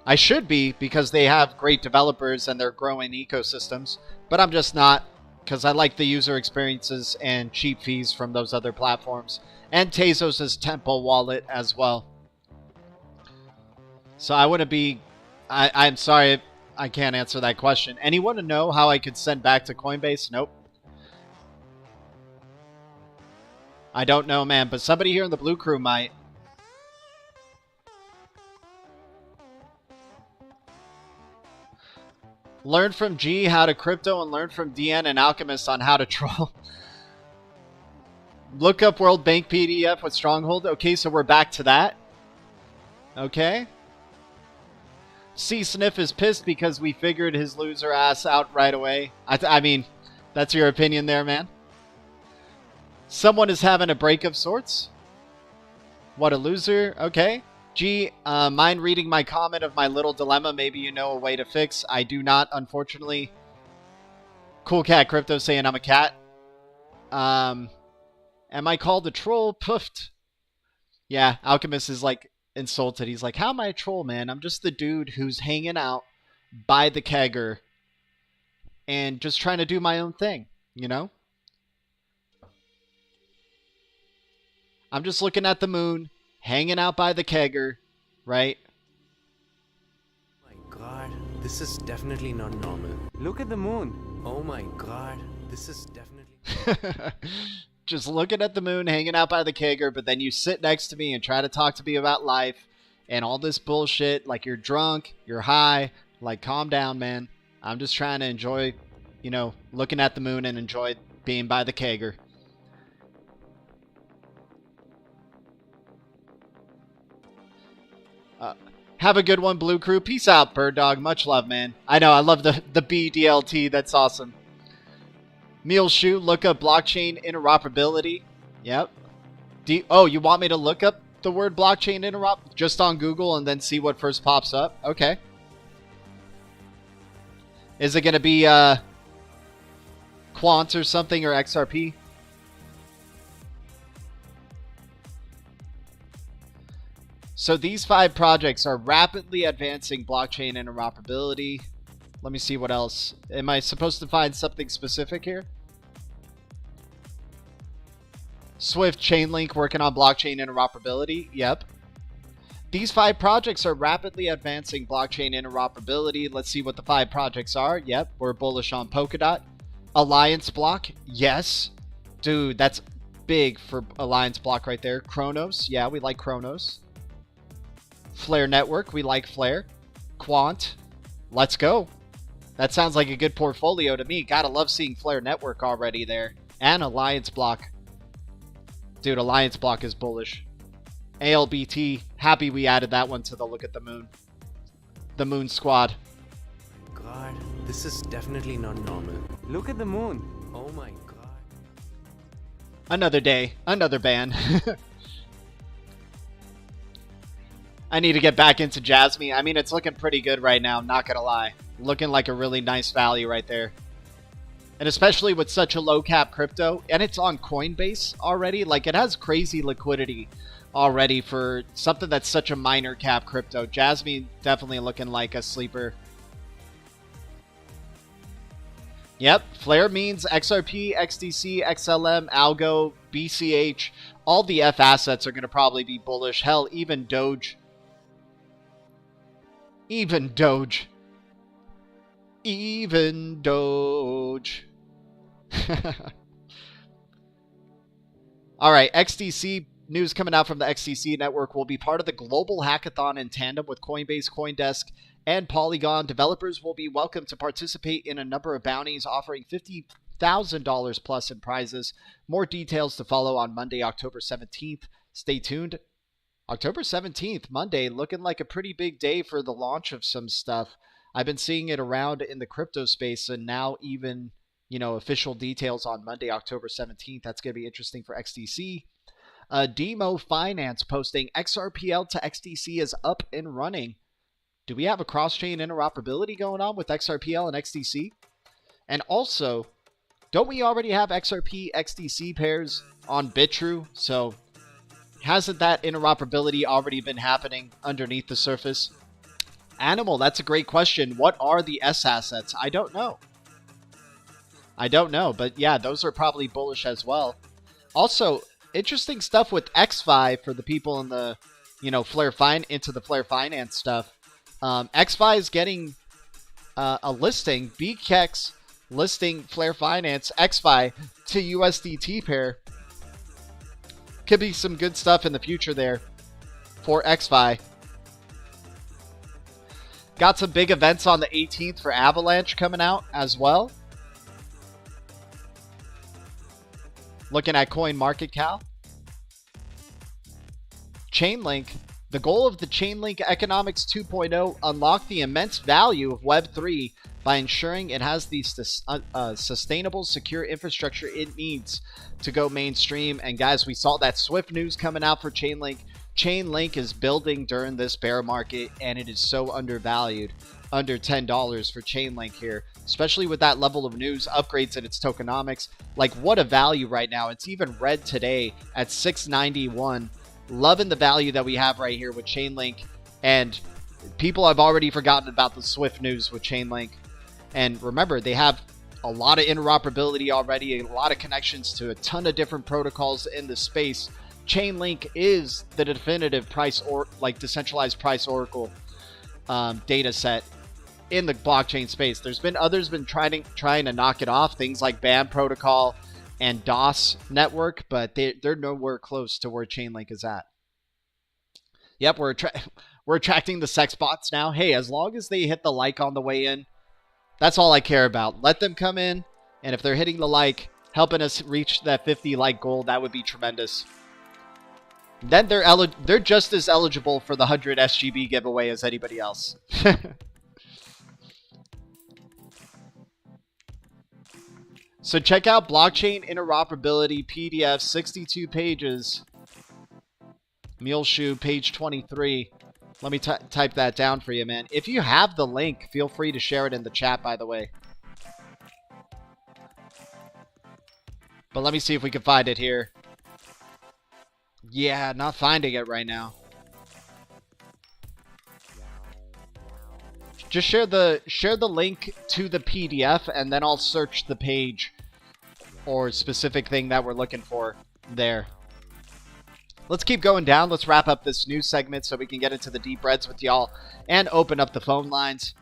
I should be, because they have great developers and they're growing ecosystems, but I'm just not. because I like the user experiences and cheap fees from those other platforms. And Tezos' Temple wallet as well. So I wouldn't be... I'm sorry, I can't answer that question. Anyone to know how I could send back to Coinbase? Nope. I don't know, man, but somebody here in the Blue Crew might. Learn from G how to crypto and learn from DN and Alchemist on how to troll. Look up World Bank PDF with Stronghold. Okay, so we're back to that. Okay. C Sniff is pissed because we figured his loser ass out right away. I mean, that's your opinion there, man. Someone is having a break of sorts. What a loser. Okay. G, mind reading my comment of my little dilemma? Maybe you know a way to fix. I do not, unfortunately. Cool Cat Crypto saying I'm a cat. Am I called a troll? Poofed. Yeah, Alchemist is like insulted. He's like, how am I a troll, man? I'm just the dude who's hanging out by the kegger and just trying to do my own thing, you know? I'm just looking at the moon, hanging out by the kegger, right? Oh my god, this is definitely not normal. Look at the moon. Oh my god, this is definitely... Just looking at the moon, hanging out by the kegger, but then you sit next to me and try to talk to me about life and all this bullshit, like you're drunk, you're high, like calm down, man. I'm just trying to enjoy, you know, looking at the moon and enjoy being by the kegger. Have a good one, Blue Crew. Peace out, Bird Dog. Much love, man. I know, I love the BDLT. That's awesome. Meal Shoe, look up blockchain interoperability. Yep. Oh, you want me to look up the word blockchain interop just on Google and then see what first pops up? Okay. Is it going to be Quant or something or XRP? So these 5 projects are rapidly advancing blockchain interoperability. Let me see what else. Am I supposed to find something specific here? Swift Chainlink working on blockchain interoperability. Yep. These 5 projects are rapidly advancing blockchain interoperability. Let's see what the 5 projects are. Yep, we're bullish on Polkadot. Alliance Block. Yes. Dude, that's big for Alliance Block right there. Chronos. Yeah, we like Chronos. Flare Network. We like Flare. Quant. Let's go. That sounds like a good portfolio to me. Gotta love seeing Flare Network already there. And Alliance Block. Dude, Alliance Block is bullish. ALBT. Happy we added that one to the look at the moon. The moon squad. God, this is definitely not normal. Look at the moon. Oh my god. Another day. Another ban. I need to get back into Jasmine. I mean, it's looking pretty good right now. Not gonna lie. Looking like a really nice value right there. And especially with such a low cap crypto. And it's on Coinbase already. Like, it has crazy liquidity already for something that's such a minor cap crypto. Jasmine definitely looking like a sleeper. Yep. Flare means XRP, XDC, XLM, Algo, BCH. All the F assets are going to probably be bullish. Hell, even Doge. Even Doge. Even Doge. Alright, XDC news coming out from the XDC network will be part of the global hackathon in tandem with Coinbase, CoinDesk, and Polygon. Developers will be welcome to participate in a number of bounties offering $50,000 plus in prizes. More details to follow on Monday, October 17th. Stay tuned. October 17th, Monday, looking like a pretty big day for the launch of some stuff. I've been seeing it around in the crypto space, and now even, you know, official details on Monday, October 17th. That's going to be interesting for XDC. Demo Finance posting XRPL to XDC is up and running. Do we have a cross-chain interoperability going on with XRPL and XDC? And also, don't we already have XRP XDC pairs on BitTrue? So hasn't that interoperability already been happening underneath the surface? Animal, that's a great question. What are the S assets? I don't know. I don't know, but yeah, those are probably bullish as well. Also, interesting stuff with XFi for the people in the, into the Flare Finance stuff. XFi is getting a listing, BKEX listing Flare Finance XFi to USDT pair. Could be some good stuff in the future there for XFi. Got some big events on the 18th for Avalanche coming out as well. Looking at CoinMarketCap. Chainlink. The goal of the Chainlink Economics 2.0, unlock the immense value of Web3 by ensuring it has the sustainable, secure infrastructure it needs to go mainstream. And guys, we saw that Swift news coming out for Chainlink. Chainlink is building during this bear market, and it is so undervalued. Under $10 for Chainlink here, especially with that level of news, upgrades in its tokenomics. Like, what a value right now. It's even red today at 691. Loving the value that we have right here with Chainlink. And people have already forgotten about the Swift news with Chainlink. And remember, they have a lot of interoperability already, a lot of connections to a ton of different protocols in the space. Chainlink is the definitive decentralized price oracle data set in the blockchain space. There's been others trying to knock it off, things like BAM protocol and DOS network, but they're nowhere close to where Chainlink is at. Yep, we're attracting the sex bots now. Hey, as long as they hit the like on the way in, that's all I care about. Let them come in, and if they're hitting the like, helping us reach that 50 like goal, that would be tremendous. Then they're just as eligible for the 100 SGB giveaway as anybody else. So check out Blockchain Interoperability PDF, 62 pages. Muleshoe, page 23. Let me type that down for you, man. If you have the link, feel free to share it in the chat, by the way. But let me see if we can find it here. Yeah, not finding it right now. Just share the link to the PDF, and then I'll search the page or specific thing that we're looking for there. Let's keep going down. Let's wrap up this news segment so we can get into the deep reds with y'all and open up the phone lines.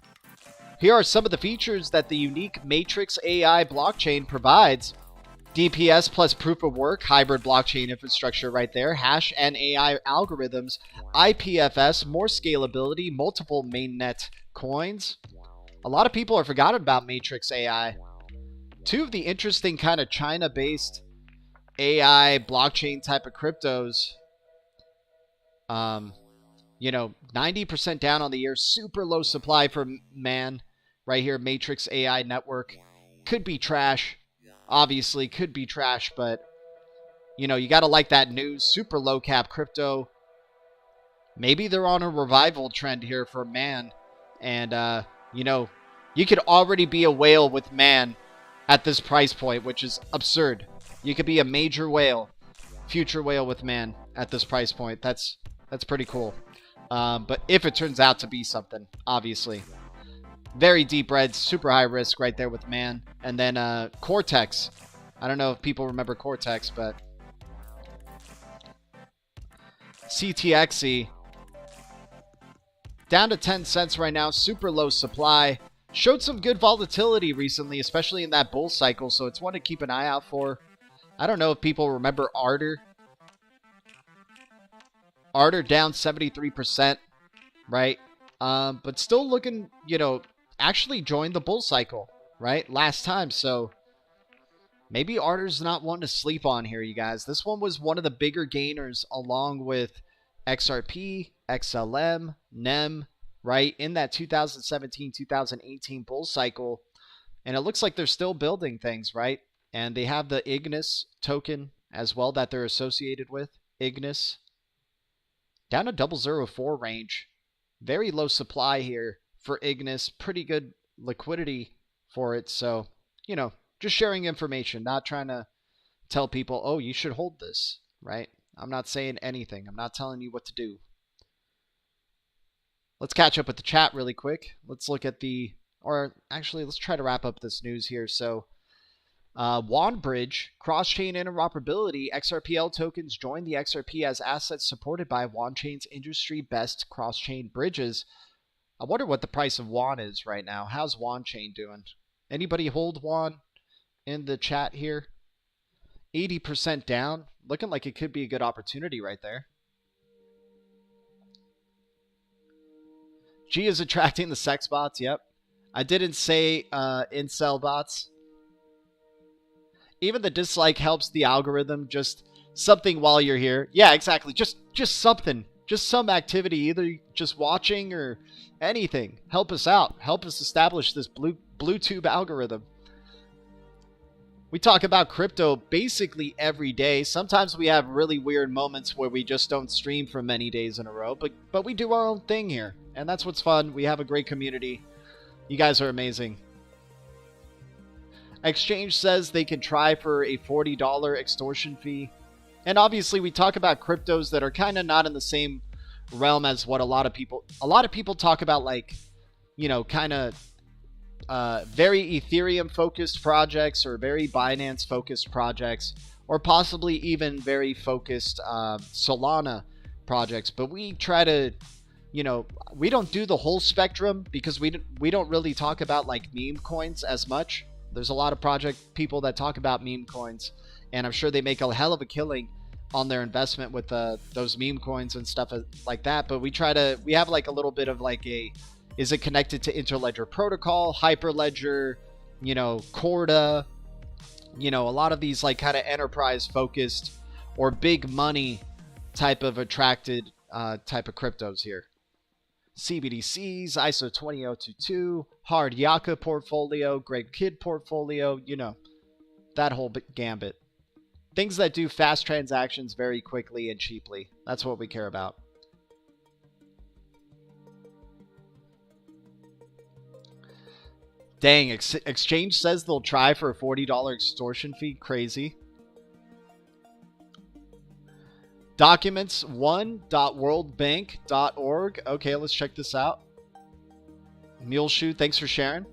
Here are some of the features that the unique Matrix AI blockchain provides. DPS plus proof of work, hybrid blockchain infrastructure right there, hash and AI algorithms, IPFS, more scalability, multiple mainnet coins. A lot of people are forgotten about Matrix AI. Two of the interesting kind of China-based AI blockchain type of cryptos. 90% down on the year, super low supply for man. Right here, Matrix AI network. Could be trash. Obviously, could be trash, but you gotta like that news. Super low cap crypto. Maybe they're on a revival trend here for man. And, you could already be a whale with man at this price point, which is absurd. You could be a major whale, future whale with man at this price point. That's pretty cool. But if it turns out to be something, obviously. Very deep red, super high risk right there with man. And then Cortex. I don't know if people remember Cortex, but CTXE. Down to 10 cents right now, super low supply. Showed some good volatility recently, especially in that bull cycle, so it's one to keep an eye out for. I don't know if people remember Ardor. Ardor down 73%, right? But still looking, actually joined the bull cycle, right? Last time, so maybe Ardor's not one to sleep on here, you guys. This one was one of the bigger gainers along with XRP, XLM, NEM, right? In that 2017-2018 bull cycle. And it looks like they're still building things, right? And they have the Ignis token as well that they're associated with. Ignis. Down to 004 range. Very low supply here for Ignis. Pretty good liquidity for it. So, just sharing information. Not trying to tell people, oh, you should hold this, right? I'm not saying anything. I'm not telling you what to do. Let's catch up with the chat really quick. Let's look at let's try to wrap up this news here. So, WAN Bridge, cross-chain interoperability, XRPL tokens join the XRP as assets supported by WAN Chain's industry-best cross-chain bridges. I wonder what the price of WAN is right now. How's WAN Chain doing? Anybody hold WAN in the chat here? 80% down. Looking like it could be a good opportunity right there. G is attracting the sex bots. Yep. I didn't say incel bots. Even the dislike helps the algorithm. Just something while you're here. Yeah, exactly. Just something. Just some activity. Either just watching or anything. Help us out. Help us establish this BlueTube algorithm. We talk about crypto basically every day. Sometimes we have really weird moments where we just don't stream for many days in a row. But we do our own thing here. And that's what's fun. We have a great community. You guys are amazing. Exchange says they can try for a $40 extortion fee. And obviously we talk about cryptos that are kind of not in the same realm as what a lot of people talk about, like, you know, kind of very Ethereum focused projects or very Binance focused projects, or possibly even very focused Solana projects. But we try to, you know, we don't do the whole spectrum because we don't really talk about like meme coins as much. There's a lot of project people that talk about meme coins, and I'm sure they make a hell of a killing on their investment with those meme coins and stuff like that. But we have like a little bit of like is it connected to Interledger Protocol, Hyperledger, you know, Corda, you know, a lot of these like kind of enterprise focused or big money type of attracted type of cryptos here. CBDCs, ISO 20022, Hard Yaka portfolio, Greg Kidd portfolio, you know, that whole gambit. Things that do fast transactions very quickly and cheaply. That's what we care about. Dang, Exchange says they'll try for a $40 extortion fee. Crazy. Documents 1.worldbank.org. Okay, let's check this out. Muleshoe, thanks for sharing.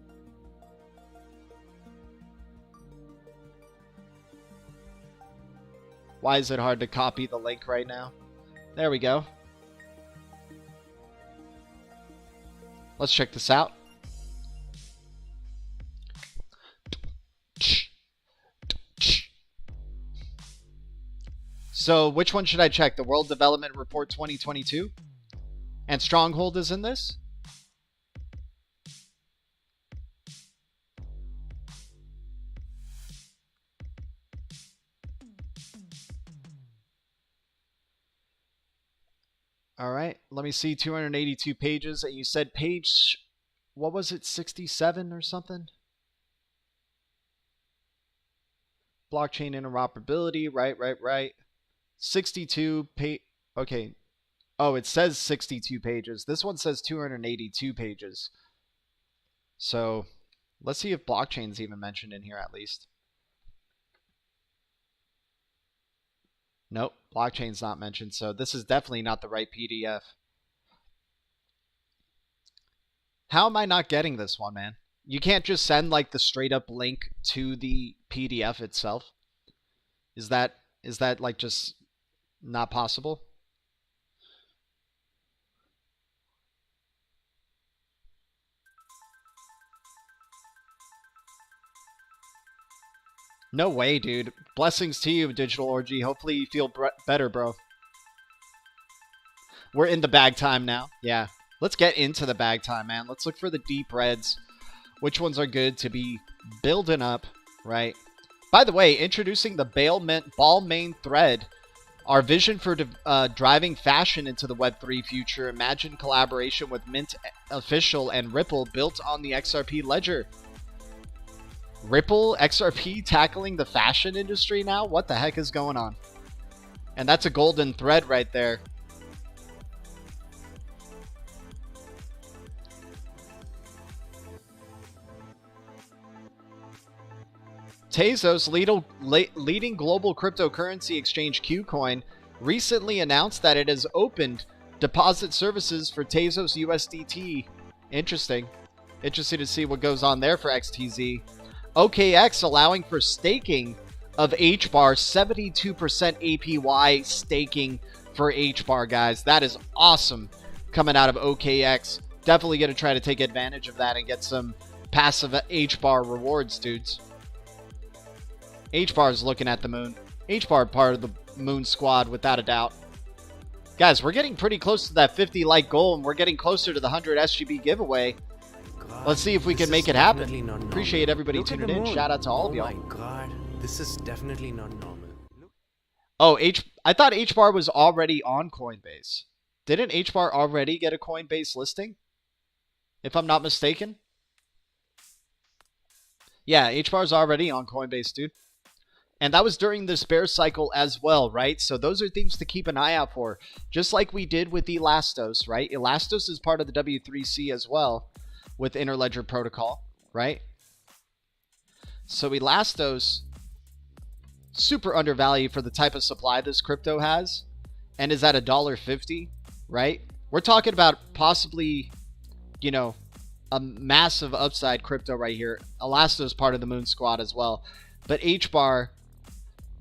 Why is it hard to copy the link right now? There we go. Let's check this out. So which one should I check? The World Development Report 2022? And Stronghold is in this? All right, let me see. 282 pages. And you said page, what was it, 67 or something? Blockchain interoperability. Right. 62 page. Okay. Oh, it says 62 pages. This one says 282 pages. So let's see if blockchain's even mentioned in here at least. Nope, blockchain's not mentioned, so this is definitely not the right PDF. How am I not getting this one, man? You can't just send like the straight up link to the PDF itself? Is that like just not possible? No way, dude. Blessings to you, Digital Orgy. Hopefully you feel better, bro. We're in the bag time now. Yeah. Let's get into the bag time, man. Let's look for the deep reds. Which ones are good to be building up, right? By the way, introducing the Balmain thread. Our vision for driving fashion into the Web3 future. Imagine collaboration with Mint Official and Ripple built on the XRP ledger. Ripple, XRP tackling the fashion industry now? What the heck is going on? And that's a golden thread right there. Tezos, leading global cryptocurrency exchange KuCoin, recently announced that it has opened deposit services for Tezos USDT. Interesting. Interesting to see what goes on there for XTZ. OKX allowing for staking of HBAR, 72% APY staking for HBAR, guys. That is awesome coming out of OKX. Definitely going to try to take advantage of that and get some passive HBAR rewards, dudes. HBAR is looking at the moon. HBAR part of the moon squad, without a doubt. Guys, we're getting pretty close to that 50 like goal, and we're getting closer to the 100 SGB giveaway. Let's see if we can make it happen. Appreciate everybody tuning in. Shout out to all of y'all. Oh my god, this is definitely not normal. Oh, I thought HBAR was already on Coinbase. Didn't HBAR already get a Coinbase listing? If I'm not mistaken. Yeah, HBAR's already on Coinbase, dude. And that was during this bear cycle as well, right? So those are things to keep an eye out for. Just like we did with Elastos, right? Elastos is part of the W3C as well with Interledger Protocol, right? So Elastos, super undervalued for the type of supply this crypto has, and is at $1.50, right? We're talking about possibly, you know, a massive upside crypto right here. Elastos part of the Moon Squad as well. But HBAR,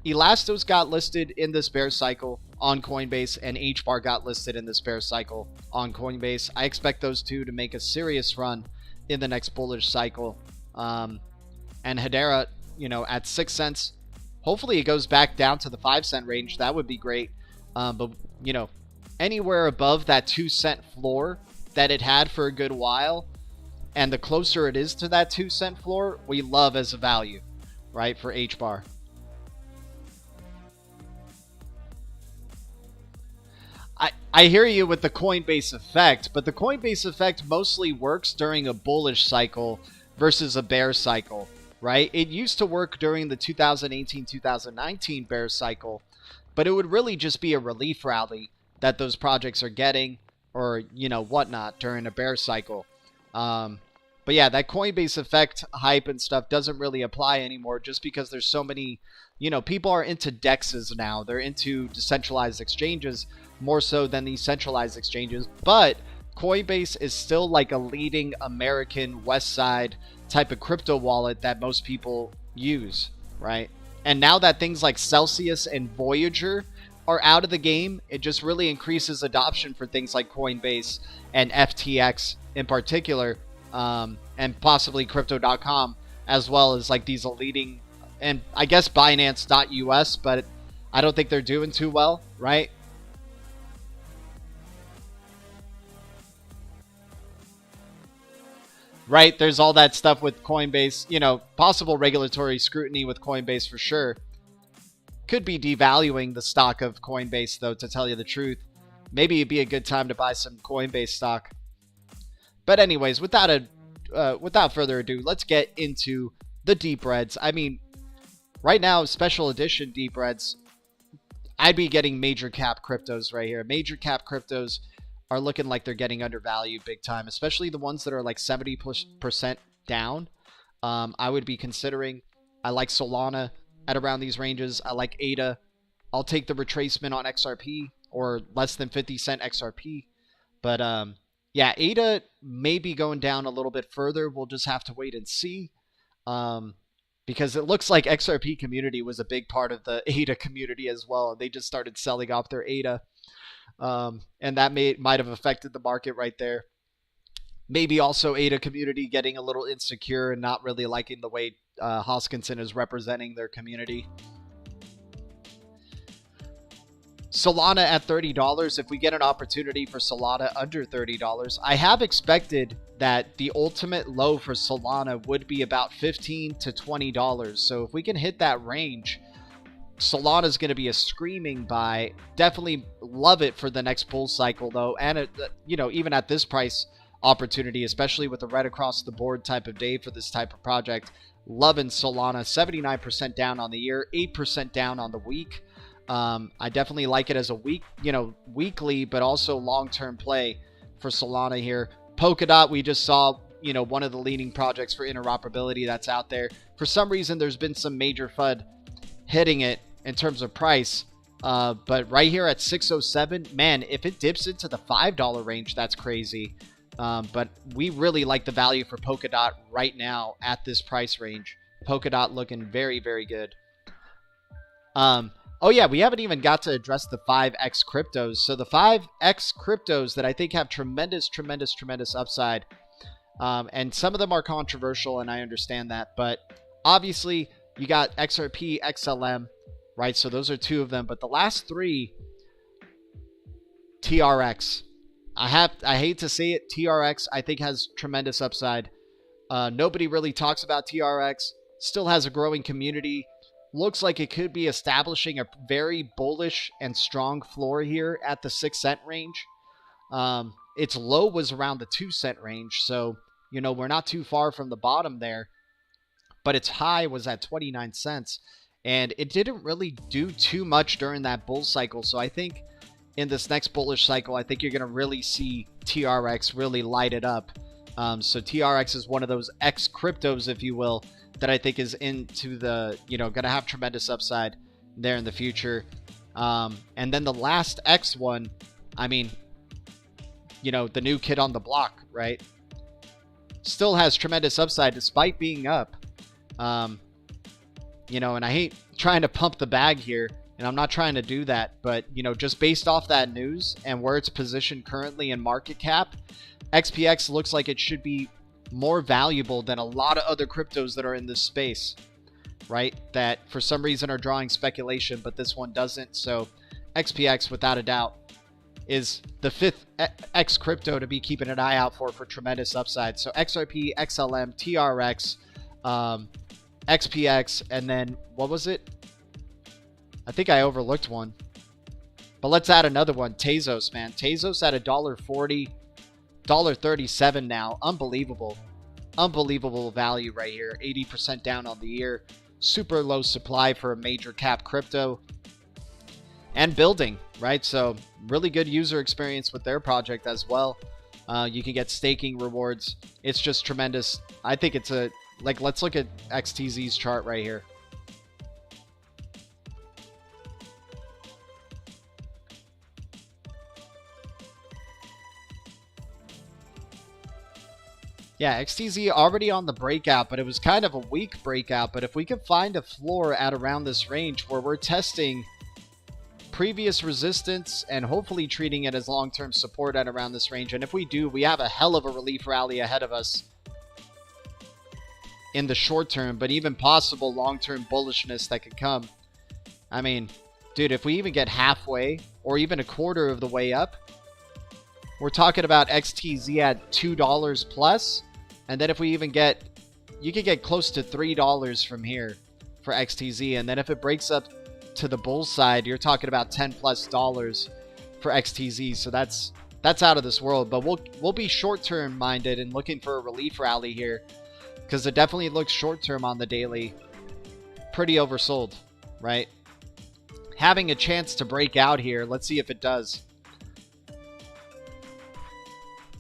Elastos got listed in this bear cycle on Coinbase, and HBAR got listed in this bear cycle on Coinbase. I expect those two to make a serious run in the next bullish cycle. And Hedera, you know, at 6 cents. Hopefully it goes back down to the 5 cent range. That would be great. But, you know, anywhere above that 2 cent floor that it had for a good while, and the closer it is to that 2 cent floor, we love as a value, right, for HBAR. I hear you with the Coinbase effect, but the Coinbase effect mostly works during a bullish cycle versus a bear cycle, right? It used to work during the 2018-2019 bear cycle, but it would really just be a relief rally that those projects are getting, or, you know, whatnot during a bear cycle. But yeah, that Coinbase effect hype and stuff doesn't really apply anymore, just because there's so many, you know, people are into DEXs now. They're into decentralized exchanges more so than these centralized exchanges. But Coinbase is still like a leading American West Side type of crypto wallet that most people use, right? And now that things like Celsius and Voyager are out of the game, it just really increases adoption for things like Coinbase and FTX in particular, and possibly Crypto.com, as well as like these leading, and I guess Binance.us, but I don't think they're doing too well, right? Right, there's all that stuff with Coinbase, you know, possible regulatory scrutiny with Coinbase for sure. Could be devaluing the stock of Coinbase, though, to tell you the truth. Maybe it'd be a good time to buy some Coinbase stock. But anyways, without further ado, let's get into the deep reds. I mean, right now, special edition deep reds, I'd be getting major cap cryptos right here. Major cap cryptos are looking like they're getting undervalued big time, especially the ones that are like 70% down. I would be considering. I like Solana at around these ranges. I like ADA. I'll take the retracement on XRP or less than 50 cent XRP. But yeah, ADA may be going down a little bit further. We'll just have to wait and see. Because it looks like XRP community was a big part of the ADA community as well. They just started selling off their ADA. And that might have affected the market right there. Maybe also ADA community getting a little insecure and not really liking the way Hoskinson is representing their community. Solana at $30. If we get an opportunity for Solana under $30, I have expected that the ultimate low for Solana would be about $15 to $20. So if we can hit that range, Solana is going to be a screaming buy. Definitely love it for the next bull cycle, though. And, you know, even at this price opportunity, especially with the right across the board type of day for this type of project, loving Solana. 79% down on the year, 8% down on the week. I definitely like it as a weekly, but also long-term play for Solana here. Polkadot, we just saw, you know, one of the leading projects for interoperability that's out there. For some reason, there's been some major FUD hitting it in terms of price. But right here at 607, man, if it dips into the $5 range, that's crazy. But we really like the value for Polkadot right now at this price range. Polkadot looking very, very good. Oh yeah, we haven't even got to address the 5X cryptos. So the 5X cryptos that I think have tremendous upside. And some of them are controversial, and I understand that. But obviously, you got XRP, XLM, right? So those are two of them. But the last three, TRX. I hate to say it, TRX I think has tremendous upside. Nobody really talks about TRX. Still has a growing community. Looks like it could be establishing a very bullish and strong floor here at the 6 cent range. Its low was around the 2 cent range, so you know we're not too far from the bottom there. But its high was at 29 cents, and it didn't really do too much during that bull cycle. So I think in this next bullish cycle, I think you're going to really see TRX really light it up. So TRX is one of those X cryptos, if you will, that I think is into the, going to have tremendous upside there in the future. And then the last X one, I mean, the new kid on the block, right? Still has tremendous upside despite being up. And I hate trying to pump the bag here, and I'm not trying to do that, but, just based off that news and where it's positioned currently in market cap, XPX looks like it should be more valuable than a lot of other cryptos that are in this space, right? That for some reason are drawing speculation, but this one doesn't. So XPX, without a doubt, is the 5th X crypto to be keeping an eye out for tremendous upside. So XRP, XLM, TRX, XPX, and then what was it? I think I overlooked one. But let's add another one. Tezos, man. Tezos at $1.40, $1.37 now. Unbelievable. Unbelievable value right here. 80% down on the year. Super low supply for a major cap crypto. And building, right? So really good user experience with their project as well. You can get staking rewards. It's just tremendous. I think it's a... let's look at XTZ's chart right here. Yeah, XTZ already on the breakout, but it was kind of a weak breakout. But if we can find a floor at around this range where we're testing previous resistance and hopefully treating it as long-term support at around this range, and if we do, we have a hell of a relief rally ahead of us in the short term, but even possible long-term bullishness that could come. I mean, dude, if we even get halfway or even a quarter of the way up, we're talking about XTZ at $2 plus. And then if we even get, you could get close to $3 from here for XTZ. And then if it breaks up to the bull side, you're talking about $10 plus for XTZ. So that's out of this world. But we'll be short-term minded and looking for a relief rally here, because it definitely looks short-term on the daily. Pretty oversold, right? Having a chance to break out here. Let's see if it does.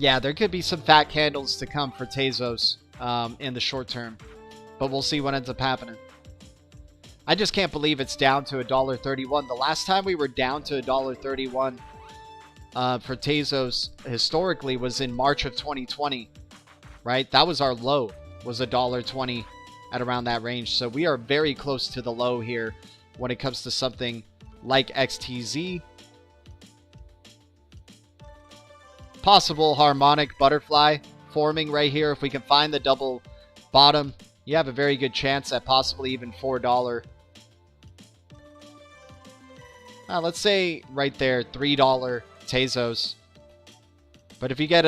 Yeah, there could be some fat candles to come for Tezos in the short term. But we'll see what ends up happening. I just can't believe it's down to $1.31. The last time we were down to $1.31 for Tezos historically was in March of 2020. Right? That was our low. Was $1.20 at around that range. So we are very close to the low here when it comes to something like XTZ. Possible harmonic butterfly forming right here. If we can find the double bottom, you have a very good chance at possibly even $4. Let's say right there, $3 Tezos. But if you get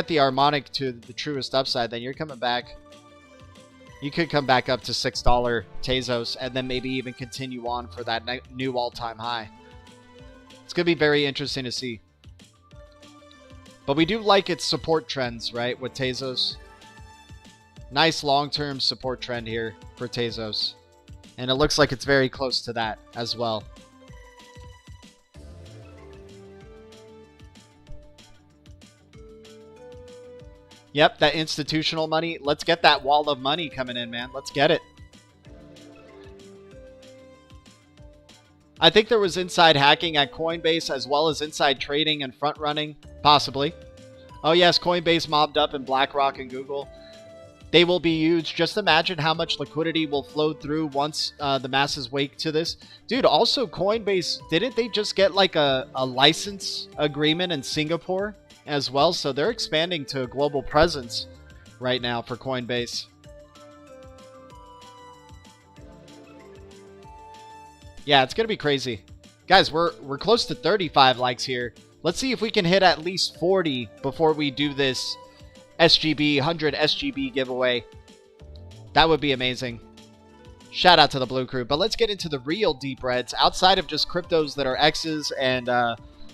the harmonic to the truest upside, then you're coming back. You could come back up to $6 Tezos and then maybe even continue on for that new all-time high. It's going to be very interesting to see. But we do like its support trends, right, with Tezos. Nice long-term support trend here for Tezos. And it looks like it's very close to that as well. Yep, that institutional money. Let's get that wall of money coming in, man. Let's get it. I think there was inside hacking at Coinbase as well as inside trading and front running, possibly. Oh yes, Coinbase mobbed up in BlackRock and Google. They will be huge. Just imagine how much liquidity will flow through once the masses wake to this. Dude, also Coinbase, didn't they just get like a license agreement in Singapore as well? So they're expanding to a global presence right now for Coinbase. Yeah, it's going to be crazy. Guys, we're close to 35 likes here. Let's see if we can hit at least 40 before we do this SGB, 100 SGB giveaway. That would be amazing. Shout out to the Blue Crew. But let's get into the real deep reds. Outside of just cryptos that are X's and,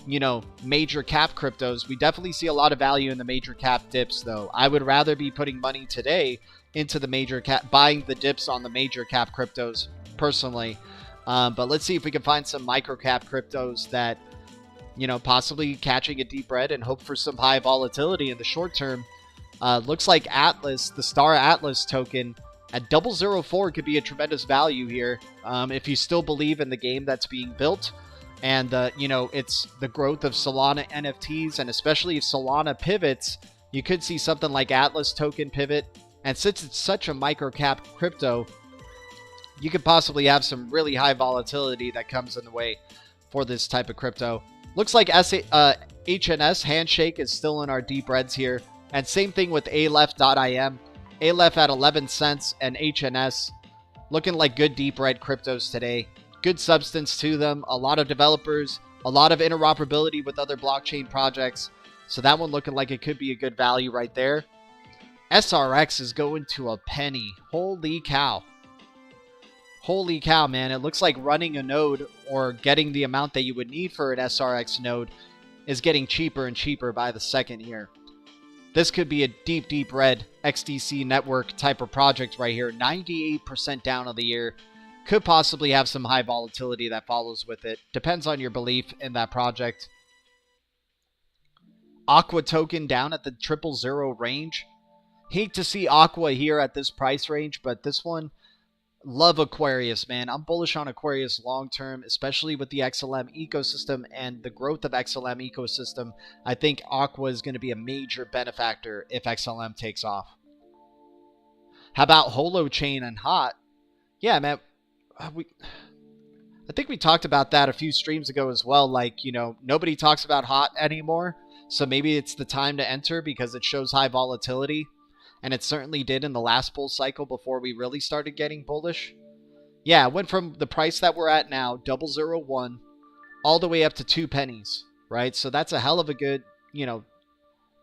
you know, major cap cryptos, we definitely see a lot of value in the major cap dips, though. I would rather be putting money today into the major cap, buying the dips on the major cap cryptos, personally. But let's see if we can find some micro cap cryptos that, you know, possibly catching a deep red and hope for some high volatility in the short term. Looks like Atlas, the Star Atlas token at 004 could be a tremendous value here if you still believe in the game that's being built. And, you know, it's the growth of Solana NFTs, and especially if Solana pivots, you could see something like Atlas token pivot. And since it's such a micro cap crypto, you could possibly have some really high volatility that comes in the way for this type of crypto. Looks like HNS Handshake is still in our deep reds here. And same thing with Aleph.im. Aleph at 11 cents and HNS looking like good deep red cryptos today. Good substance to them. A lot of developers. A lot of interoperability with other blockchain projects. So that one looking like it could be a good value right there. SRX is going to a penny. Holy cow. Holy cow, man. It looks like running a node or getting the amount that you would need for an SRX node is getting cheaper and cheaper by the second here. This could be a deep, deep red XDC network type of project right here. 98% down on the year. Could possibly have some high volatility that follows with it. Depends on your belief in that project. Aqua token down at the 000 range. Hate to see Aqua here at this price range, but this one, love Aquarius, man. I'm bullish on Aquarius long term, especially with the XLM ecosystem and the growth of XLM ecosystem. I think Aqua is going to be a major benefactor if XLM takes off. How about Holochain and HOT? Yeah, man. I think we talked about that a few streams ago as well. Like, you know, nobody talks about HOT anymore. So maybe it's the time to enter because it shows high volatility. And it certainly did in the last bull cycle before we really started getting bullish. Yeah, it went from the price that we're at now, 001, all the way up to 2 pennies, right? So that's a hell of a good, you know,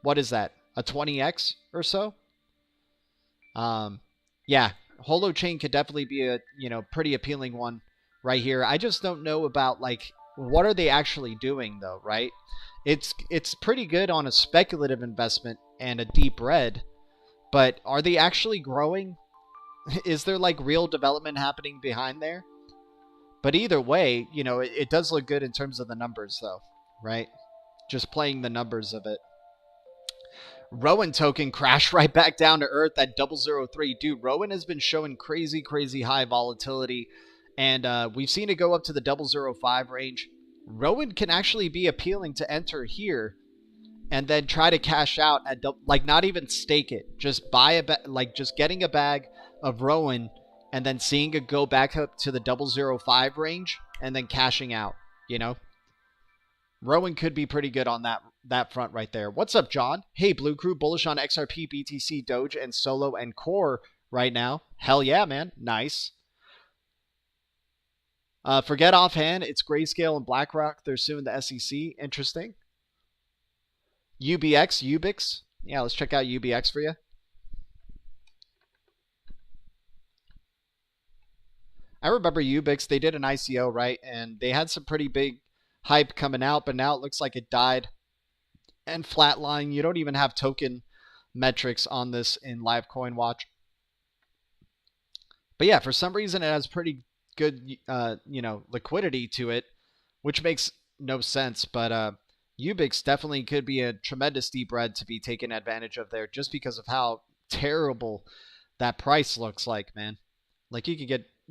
what is that? A 20x or so? Yeah, Holochain could definitely be a, you know, pretty appealing one right here. I just don't know about, like, what are they actually doing, though, right? It's pretty good on a speculative investment and a deep red. But are they actually growing? Is there like real development happening behind there? But either way, you know, it does look good in terms of the numbers though, right? Just playing the numbers of it. Rowan token crashed right back down to earth at 003. Dude, Rowan has been showing crazy, crazy high volatility. And we've seen it go up to the 005 range. Rowan can actually be appealing to enter here. And then try to cash out at, like, not even stake it. Just buy like just getting a bag of Rowan and then seeing it go back up to the 005 range and then cashing out, you know? Rowan could be pretty good on that front right there. What's up, John? Hey, Blue Crew, bullish on XRP, BTC, Doge, and Solo and Core right now. Hell yeah, man. Nice. Forget offhand, it's Grayscale and BlackRock. They're suing the SEC. Interesting. Ubix. Yeah, let's check out UBX for you. I remember Ubix, they did an ICO, right? And they had some pretty big hype coming out, but now it looks like it died and flatlined. You don't even have token metrics on this in Live Coin Watch. But yeah, for some reason it has pretty good, you know, liquidity to it, which makes no sense. But Ubix definitely could be a tremendous deep red to be taken advantage of there just because of how terrible that price looks like, man. Like you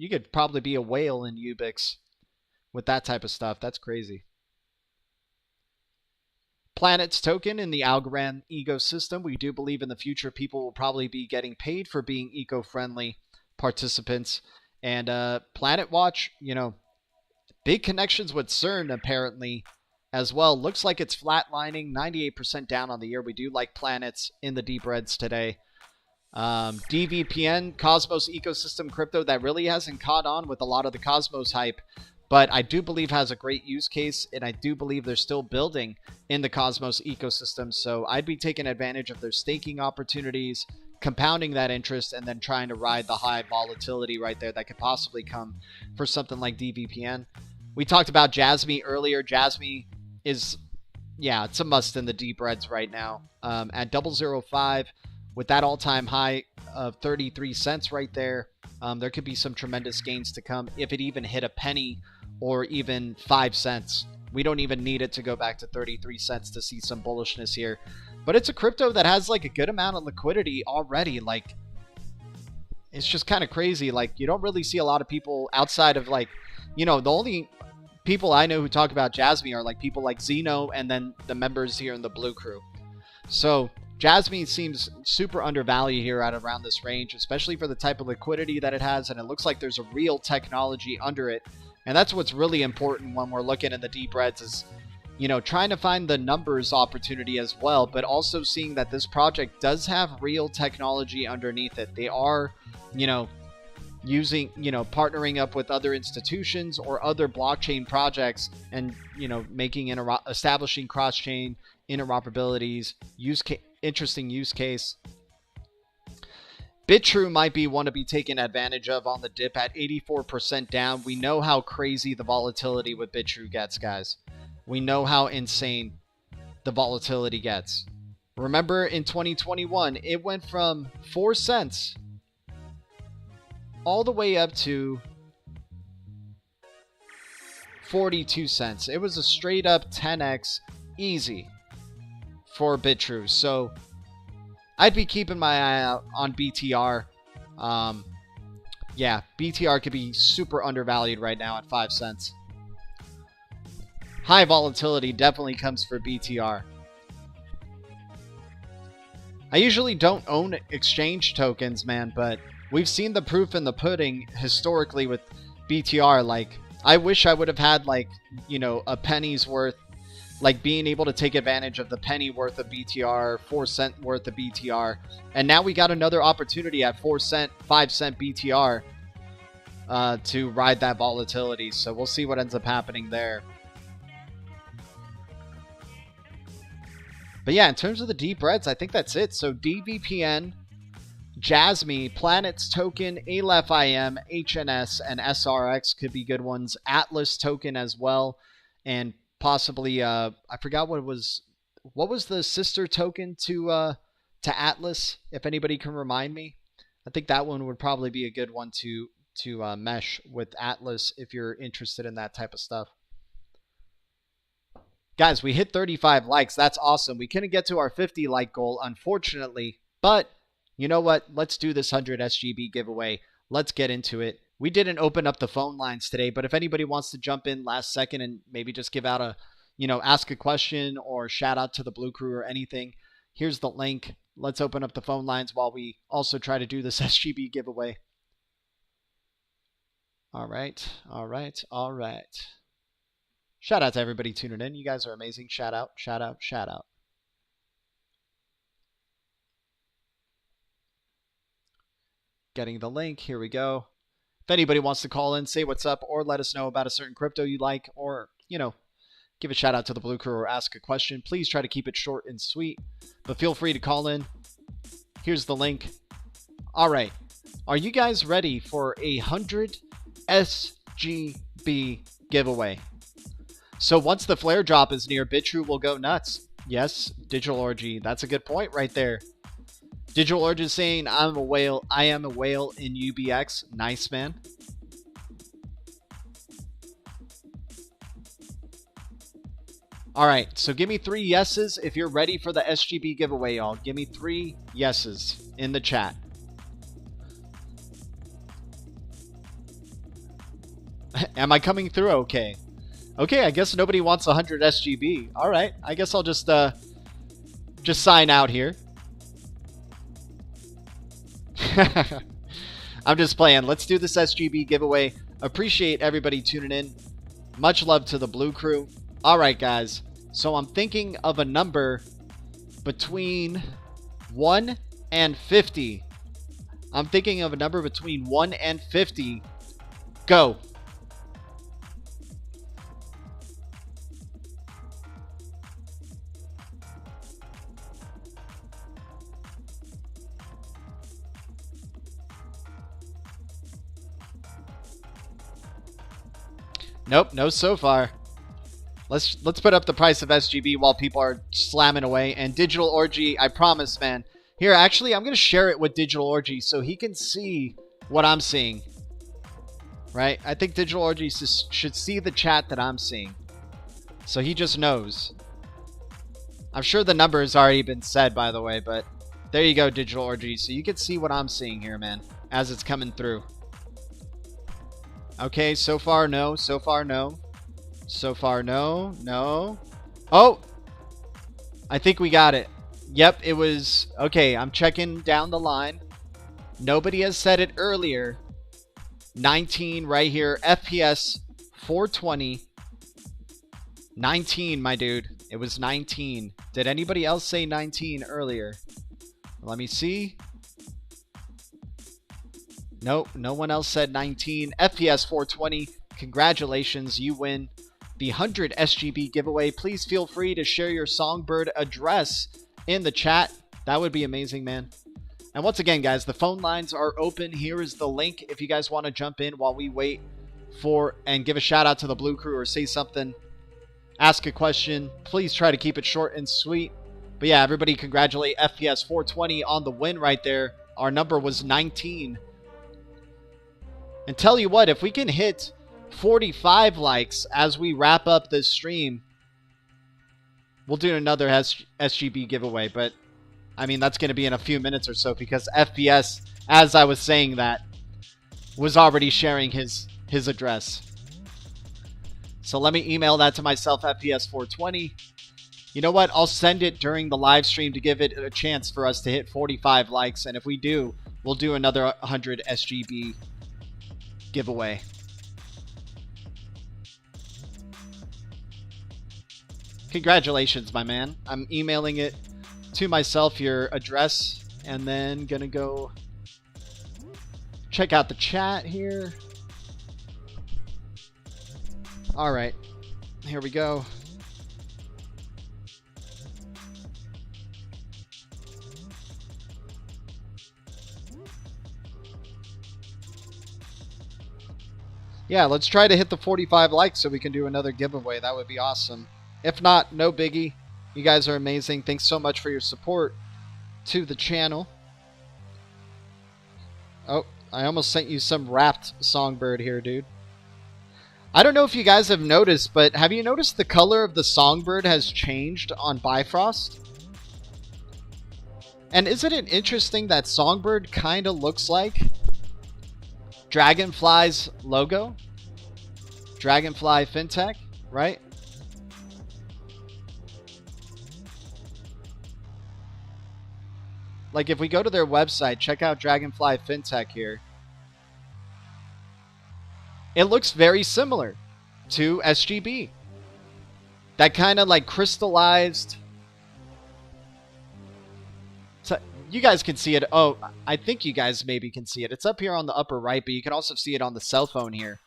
could probably be a whale in Ubix with that type of stuff. That's crazy. Planets token in the Algorand ecosystem. We do believe in the future people will probably be getting paid for being eco-friendly participants. And Planet Watch, you know, big connections with CERN apparently as well. Looks like it's flatlining, 98% down on the year. We do like planets in the deep reds today. DVPN, Cosmos ecosystem crypto, that really hasn't caught on with a lot of the Cosmos hype, but I do believe has a great use case, and I do believe they're still building in the Cosmos ecosystem. So I'd be taking advantage of their staking opportunities, compounding that interest, and then trying to ride the high volatility right there that could possibly come for something like DVPN. We talked about Jasmy earlier. Jasmy is, yeah, it's a must in the deep reds right now. At 0.005, with that all-time high of 33 cents right there, there could be some tremendous gains to come if it even hit a penny or even 5 cents. We don't even need it to go back to 33 cents to see some bullishness here. But it's a crypto that has like a good amount of liquidity already. Like, it's just kind of crazy. Like, you don't really see a lot of people outside of, like, you know, the only people I know who talk about Jasmy are like people like Zeno and then the members here in the Blue Crew. So Jasmy seems super undervalued here at around this range, especially for the type of liquidity that it has, and it looks like there's a real technology under it. And that's what's really important when we're looking in the deep reds is, you know, trying to find the numbers opportunity as well, but also seeing that this project does have real technology underneath it. They are, you know, using, you know, partnering up with other institutions or other blockchain projects and, you know, making establishing cross-chain interoperabilities, interesting use case. BitTrue might be one to be taken advantage of on the dip at 84% down. We know how crazy the volatility with BitTrue gets, guys. We know how insane the volatility gets. Remember in 2021, it went from 4 cents all the way up to 42 cents. It was a straight up 10x easy for BitTrue. So I'd be keeping my eye out on BTR. Yeah, BTR could be super undervalued right now at 5 cents. High volatility definitely comes for BTR. I usually don't own exchange tokens, man, but we've seen the proof in the pudding historically with BTR. Like, I wish I would have had, like, you know, a penny's worth, like being able to take advantage of the penny worth of BTR, 4 cent worth of BTR. And now we got another opportunity at 4 cent, 5 cent BTR to ride that volatility. So we'll see what ends up happening there. But yeah, in terms of the deep reds, I think that's it. So DVPN, Jasmy, Planets token, Aleph IM, HNS, and SRX could be good ones. Atlas token as well, and possibly I forgot what it was. What was the sister token to Atlas? If anybody can remind me, I think that one would probably be a good one to mesh with Atlas if you're interested in that type of stuff. Guys, we hit 35 likes. That's awesome. We couldn't get to our 50 like goal, unfortunately, but you know what? Let's do this 100 SGB giveaway. Let's get into it. We didn't open up the phone lines today, but if anybody wants to jump in last second and maybe just give out a, you know, ask a question or shout out to the Blue Crew or anything, here's the link. Let's open up the phone lines while we also try to do this SGB giveaway. All right. All right. All right. Shout out to everybody tuning in. You guys are amazing. Shout out, shout out, shout out. Getting the link. Here we go. If anybody wants to call in, say what's up, or let us know about a certain crypto you like, or, you know, give a shout out to the Blue Crew or ask a question, please try to keep it short and sweet, but feel free to call in. Here's the link. All right. Are you guys ready for a 100 SGB giveaway? So once the flare drop is near, BitTrue will go nuts. Yes, Digital Orgy. That's a good point right there. Digital Orgy is saying, I'm a whale. I am a whale in UBX. Nice, man. All right, so give me 3 yeses if you're ready for the SGB giveaway, y'all. Give me 3 yeses in the chat. Am I coming through okay? Okay, I guess nobody wants 100 SGB. All right, I guess I'll just sign out here. I'm just playing. Let's do this SGB giveaway. Appreciate everybody tuning in. Much love to the Blue Crew. All right, guys. So I'm thinking of a number between 1 and 50. I'm thinking of a number between 1 and 50. Go. Nope, no so far. Let's put up the price of SGB while people are slamming away. And Digital Orgy, I promise, man. Here, actually, I'm going to share it with Digital Orgy so he can see what I'm seeing. Right? I think Digital Orgy should see the chat that I'm seeing. So he just knows. I'm sure the number has already been said, by the way, but there you go, Digital Orgy. So you can see what I'm seeing here, man, as it's coming through. Okay, so far, no. So far, no. So far, no. No. Oh! I think we got it. Yep, it was... Okay, I'm checking down the line. Nobody has said it earlier. 19 right here. FPS 420. 19, my dude. It was 19. Did anybody else say 19 earlier? Let me see. Nope, no one else said 19. FPS 420. Congratulations, you win the 100 SGB giveaway. Please feel free to share your Songbird address in the chat. That would be amazing, man. And once again, guys, the phone lines are open. Here is the link if you guys want to jump in while we wait for and give a shout out to the Blue Crew or say something, ask a question. Please try to keep it short and sweet. But yeah, everybody congratulate FPS 420 on the win right there. Our number was 19. And tell you what, if we can hit 45 likes as we wrap up this stream, we'll do another SGB giveaway. But, I mean, that's going to be in a few minutes or so because FPS, as I was saying that, was already sharing his address. So let me email that to myself, FPS420. You know what? I'll send it during the live stream to give it a chance for us to hit 45 likes. And if we do, we'll do another 100 SGB giveaway. Congratulations, my man. I'm emailing it to myself, your address, and then gonna go check out the chat here. All right, here we go. Yeah, let's try to hit the 45 likes so we can do another giveaway. That would be awesome. If not, no biggie. You guys are amazing. Thanks so much for your support to the channel. Oh, I almost sent you some wrapped Songbird here, dude. I don't know if you guys have noticed, but have you noticed the color of the Songbird has changed on Bifrost? And isn't it interesting that Songbird kind of looks like Dragonfly's logo? Dragonfly FinTech, right? Like if we go to their website, check out Dragonfly FinTech here. It looks very similar to SGB. That kind of like crystallized. So you guys can see it. Oh, I think you guys maybe can see it. It's up here on the upper right, but you can also see it on the cell phone here.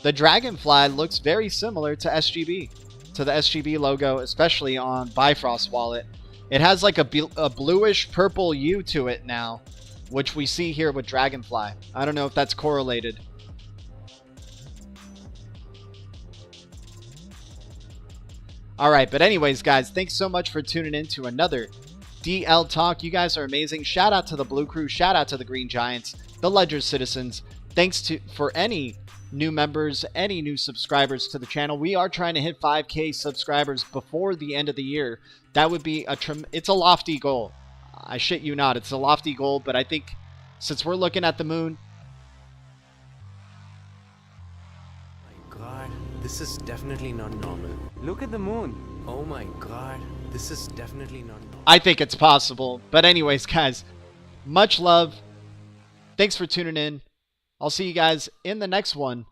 The Dragonfly looks very similar to SGB, to the SGB logo, especially on Bifrost Wallet. It has like a bluish purple hue to it now, which we see here with Dragonfly. I don't know if that's correlated. Alright, but anyways, guys, thanks so much for tuning in to another DL Talk. You guys are amazing. Shout out to the Blue Crew. Shout out to the Green Giants, the Ledger Citizens. Thanks for any new members, any new subscribers to the channel. We are trying to hit 5K subscribers before the end of the year. That would be it's a lofty goal. I shit you not. It's a lofty goal, but I think since we're looking at the moon. Oh my God, this This is definitely not normal. Look at the moon. Oh my god. This is definitely not normal. I think it's possible. But anyways, guys, much love. Thanks for tuning in. I'll see you guys in the next one.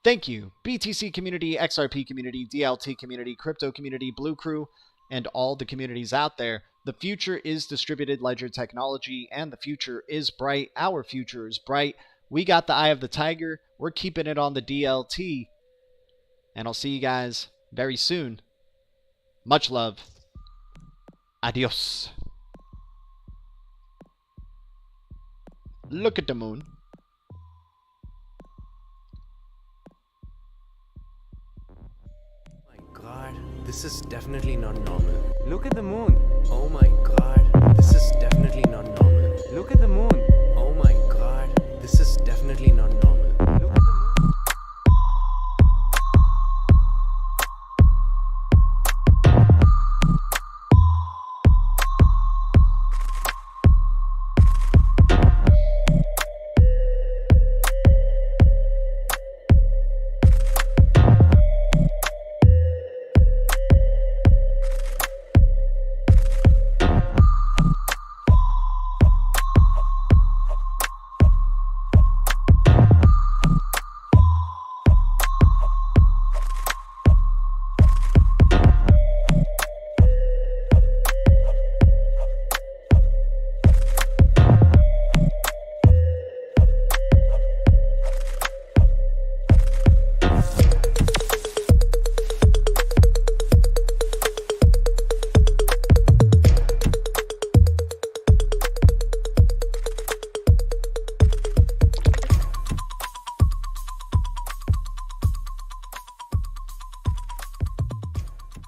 Thank you, BTC community, XRP community, DLT community, crypto community, Blue Crew, and all the communities out there. The future is distributed ledger technology, and the future is bright. Our future is bright. We got the eye of the tiger. We're keeping it on the DLT. And I'll see you guys very soon. Much love. Adios. Look at the moon. God, this is definitely not normal. Look at the moon. Oh my god, this is definitely not normal. Look at the moon.